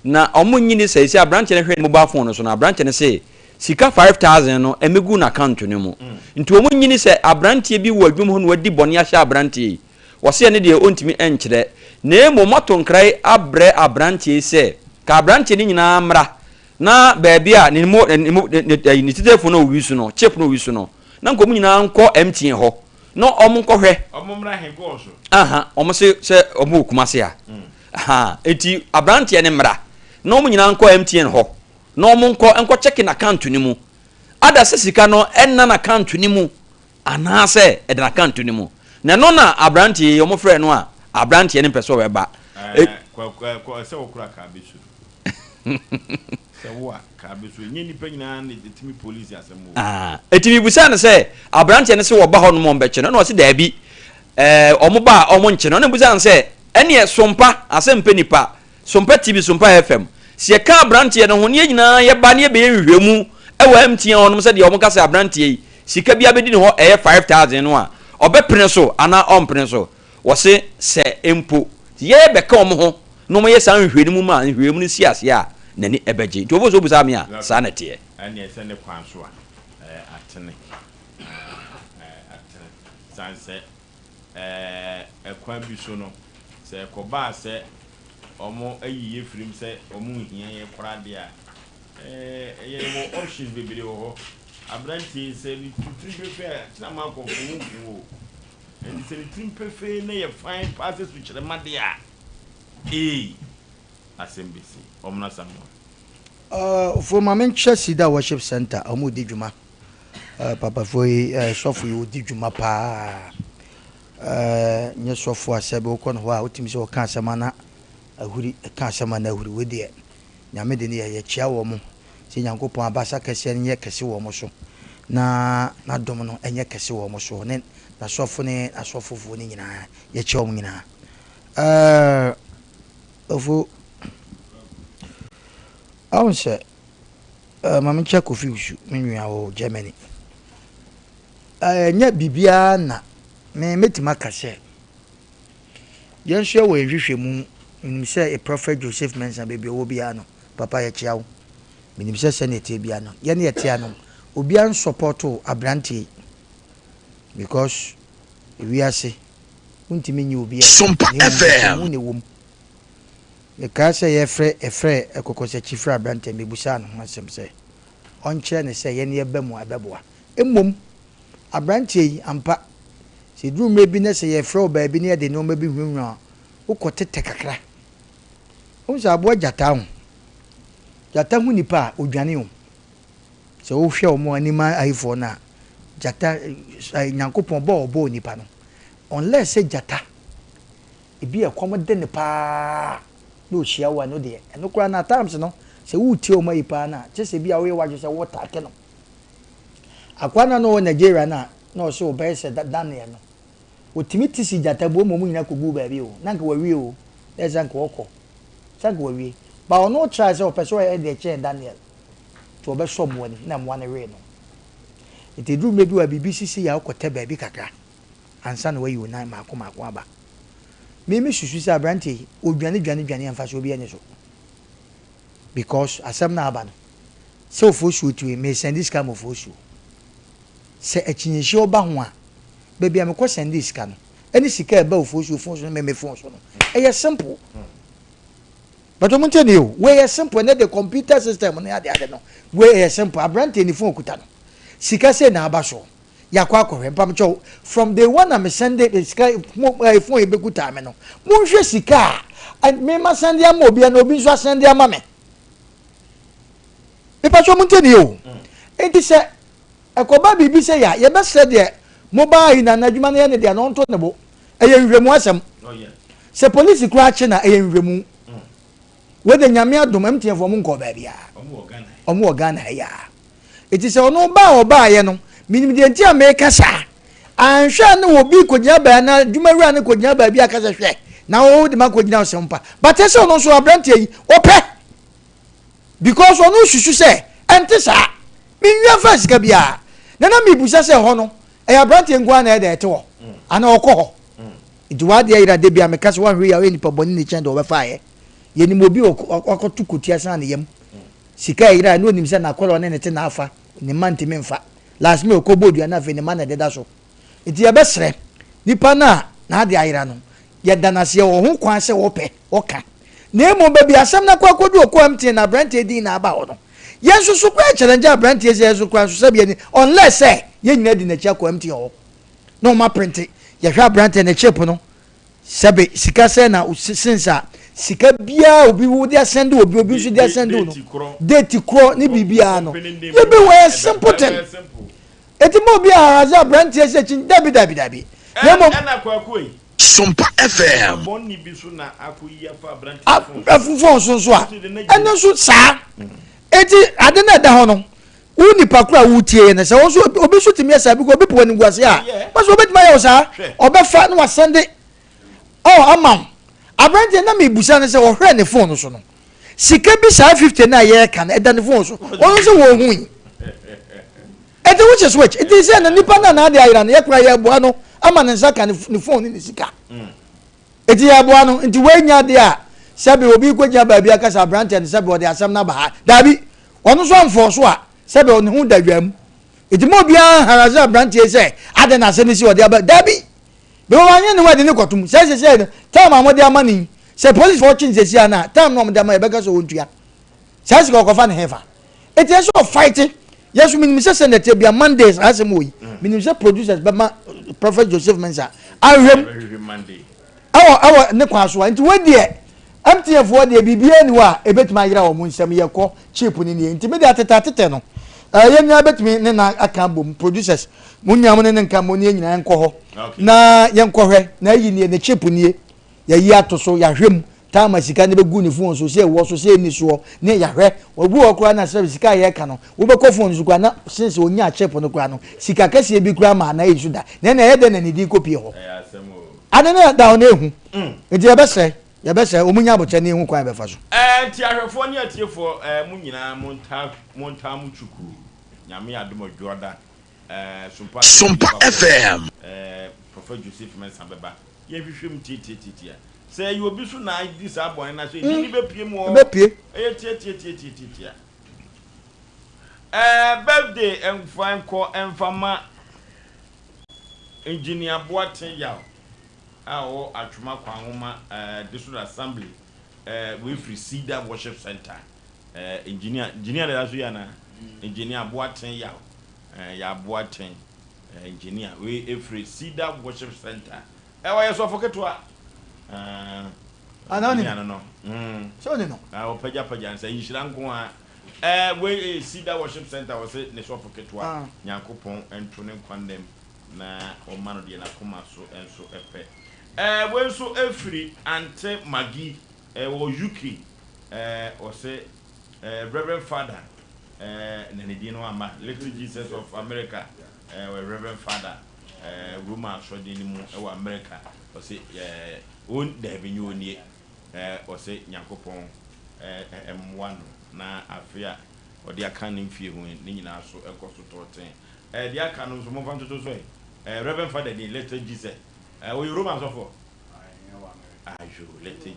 na omunyini se abranch ne hwe mobile phone no so na abranch ne se sika 5000 no emegu na account ne mu nti omunyini se abranch bi wo adwum ho no wadi bone ya sha abranch wose ne de ontimi enkyere na emo moto nkrai abre abranch se ka abranch ne nyina mra na baby a ne mo ni telefone no wisu no chip no wisu no na nkomu nyina nko MTN ho no omunkohwe omumra he go so omo se omo kumase a eti abrantie ne mra no omo nyina nko MTN ho no omo nko checking account ni mu ada se sika no enna na account ni mu ana se eden account ni mu na no na abrantie omo frɛ no a abrantie ne peso we ba kwa se okura ka bisu se wo ka bisu nyini panyina ne timi police asemo etimi busa ne se abrantie ne se wo ba ho no mo mbeche no se da bi omo ba omo nche no ne busa ne se ene Sompa Asem Mpe Nipa Sompa TV Sompa FM se ka abrantie ne ho ne nyina ye ba ne be hwehwemu ewa MTN on se de omo ka se abrantie sika bia be di ne ho 5000 no a obepene so ana ompene so wo se empo ye be ka omo ho no mo ye san hwehwemu mu ma hwehwemu ne si ase a nani ebeji to Oforisuo busa me a sa na tie ane se ne kwan so a atene sanse ekwan bi so no se ko ba se omo ayiye firim se omo hia ye kora de a ye mo options bebere ho abranti se ni tutri be fe na ma ko fu and se ni trimpe fe na ye fine passes which the made a asembisi omna samu for moment Sida worship center omo di dwuma papa foi sofu yo di dwuma pa nye sofu asebe okọ no ho a otimi se o kan asema na ahuri kan asema na ahuri we de nyame de ne ye chia wo mo se nyankopon abasa kese ne ye kese wo mo so na dom no enye kese wo mo so ne na sofu ne asofofo ne nyina ye chia wo mo nyina ofu awon se mama check Oforisuo menua wo Germany nya bibia na me metima kase yenso wo ehwehwemu nim se a prophet Joseph mensa baby wo bia no papa ye chia wo nim se senate bia no ye ne ye tia no obi an support abranti because we ase untimi nyi obi Sompa FM ne wom e ka se ye frɛ ekokose chifra abranti mebusa no asem se onche ne se ye ne ye bemu abeboa emom abranti ampa se duru mebi ne se ye frɛ oba bi ne ye de no mebi hwunwa ukotete kakra unza abo jata hu nipa odwane o se wo hwe o mo anima aifo na jata nyankopon bo nipa no unless say jata ebi ekomode ne pa no hia wa no de eno kura na times no se wuti o mai pa na chese bi a we wa se water ke no akwana no Nigeria na no so be se Daniel no otimi si jata bo mo nyina kogu ba bi o na nka wawie o eza nka okọ sanka wawie ba ono try se o person e de che Daniel to be so mo ni na mo na we no ite du mebi wa BBC ya okote ba bi kakra ansa na we you na mako aba me susu se abrante odwane amfa so obi anye so because asem na aba no se ofosu tu me send this kind of ofosu se echinyehie oba ho a baby am ko send this kind any sika e ba ofosu no me phone so no e simple but omo tell you we simple na the computer system na ade no we simple abrante ni phone kuta no sika se na aba so yakwa akọrẹ mpam chow from the one am send sika phone e be kuta me no mo hwe sika me ma send am obi na obi so send am me e pa cho mo tell you enti se ekoba bibi se ya ye be se de mobile na adwuma na ye ne de na onto ne bo eye nhwemu asem se police kura che na eye nhwemu we de nyame adom mtiefo mo nko ba bia omo ogana ya enti se ono ba oba ye no minim de ntia me kasa anhwa ne obi kogyina ba na adwumawura ne kogyina ba bia kasa hwe na o de ma kogyina Osompa but ese ono so abrante yi ope because ono hwehwu se ente sa minwa fast ka bia na mi busa se ho no e abrante ngwa na e de ete ho ana okọ iduwa de ira de bia me kasa wan hwe ya we nipa boni ne chen de obefa ye ye ni mobi okotu kutia san ne yem sika ira no nim se na akọrọ ne ne te na afa ne manti memfa last me okobodu na fe ne man de da so enti ye besre nipa na ade ayira no ye danase ye wo ho kwan se wo pe oka na emo baby asem na kwakodu okwamti na brand din na aba ho no ye susu kwa challenge brand ye yesu kwa so sabe ni unless say ye nyina di na chia kwamti ho no ma print ye hwa brand na chip no sabe sika se na sinsa sika bia obi wo dia send obi so dia send no date kro ni bibia no ye be we simple thing eti mo bia haza brand ye se chin dabi ye mo na kwakoi Sompa FM bonni bi so na akoyi afa brand phone so a eno so sa eti ade na da ho no uni pakura wutie na se wo so obi so timi asa bi ko obi po ni guase a ma so obi timi ayo sa obi fa na wasende amam abrante na me busa ne se wo hwe ne phone so no sika bi sa 50 na ye ka na eda ne phone so won so wo hu eti which is which it is na nipa na ade ayira na ye kura ye boa no ama ne nsa ka ne phone ni sika eti ya boa no nti we nya de a sabe obi kwagya ba bia kasa abrante ne sabe ode asam na ba ha dabi ono so amfo so a sabe one hu dadwam eti mo bia haraza abrante se ade na se ne si ode aba dabi be wo anya ne wade ne kotum se time amode amani se police for chin se sia na time no amode amani be kasa wontua se se ko fa ne hefa eti so fight yes minim se senator bia Mondays asem oyi minim se producers be ma Prophet Joseph Mensa ahwem Monday awo ne kwaso nti wadie MTF wadie bibia ni wa ebetima yira wo munsem yekọ cheap ni ni nti me de atete no ye nya betimi ne na aka bom producers munyam ne nka mo ne nyina enko ho na yenko hwe na yi ni ne cheap ni ya yi atoso ya hwem ta masika ne begu ni phone so se wo so se ni so ne ya hwe obu okura na service sika ye ka no wo be ko phone so kwa na since onya cheap no kwa no sika kase bi kura ma na yi da ne na ye de na ni di copy ho ade na da ona ehu enti ye be se omunya boche ne ehu kwa be fa so ti ahwefo ne atiefo mu nyina monta mu chuku nyame adomo dwoda Sompa FM Prophet Joseph Mensa beba ye hwehwem titi say you obi so na this aboy na so ni be pie mu o be pie tie birthday enfama engineer Boaten Yaw awo atwuma kwanhoma district assembly we free Cedar worship center engineer da so ya na engineer Boaten Yaw ya Boaten engineer we free Cedar worship center wa yeso foketwa anani no so ni no o paja nsa yishira nko a we Cedar Worship Center was it ne shop ketwa Nyankopon entro ne kwandem na o mano de na koma so enso epe we so efri ante magi wo UK o say Reverend Father ne di no ama Little Jesus of America Reverend Father Roma so di ni mu e America o say on de bi nyoni o say Nyankopon M1 na afia odi aka ne mfie hu ni nyina so ekoso toten di aka no so mo fanto to so Reverend Father di Little Jesus we Roma so for ajo Little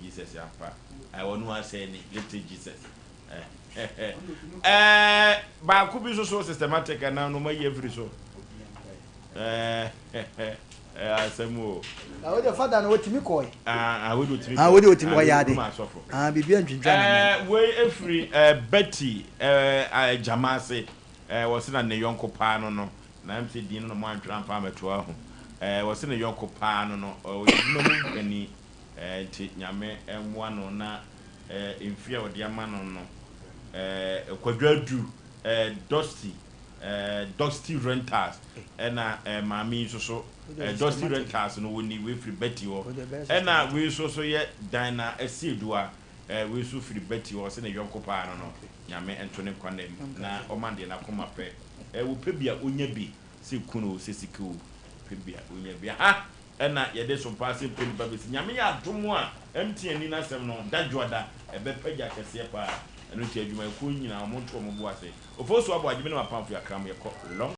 Jesus ya pa I wonu ase ni Little Jesus ba ku bi so systematic na no ma every so Asemo we the father no wetimi koy we do timi we do timi yade bibi antwintwa we efri Betty Jamase was na ne yonko pa no na mse din no mo antwran pa meto ahu was na yonko pa no no ni ti nyame enwa no na mfia odi ama no kwadwadu Dusty Renters na mami so Dusty Renters no woni we free Betty wo na we so ye Dina Esidua we so free Betty wo se na yonko pa no nyame entone kwanem na omande na koma pe wo pebia onya bi se kuno se siku pebia onya bi ha na ye de so pa Asem Mpe Nipa bi nyame ya domo a MTN na sem no dadwoda ebe pagya kese pa enu ti adwuma ko nyina mo nto mo bo ase Oforisuo Aboagye me na pamfo yakram ye ko long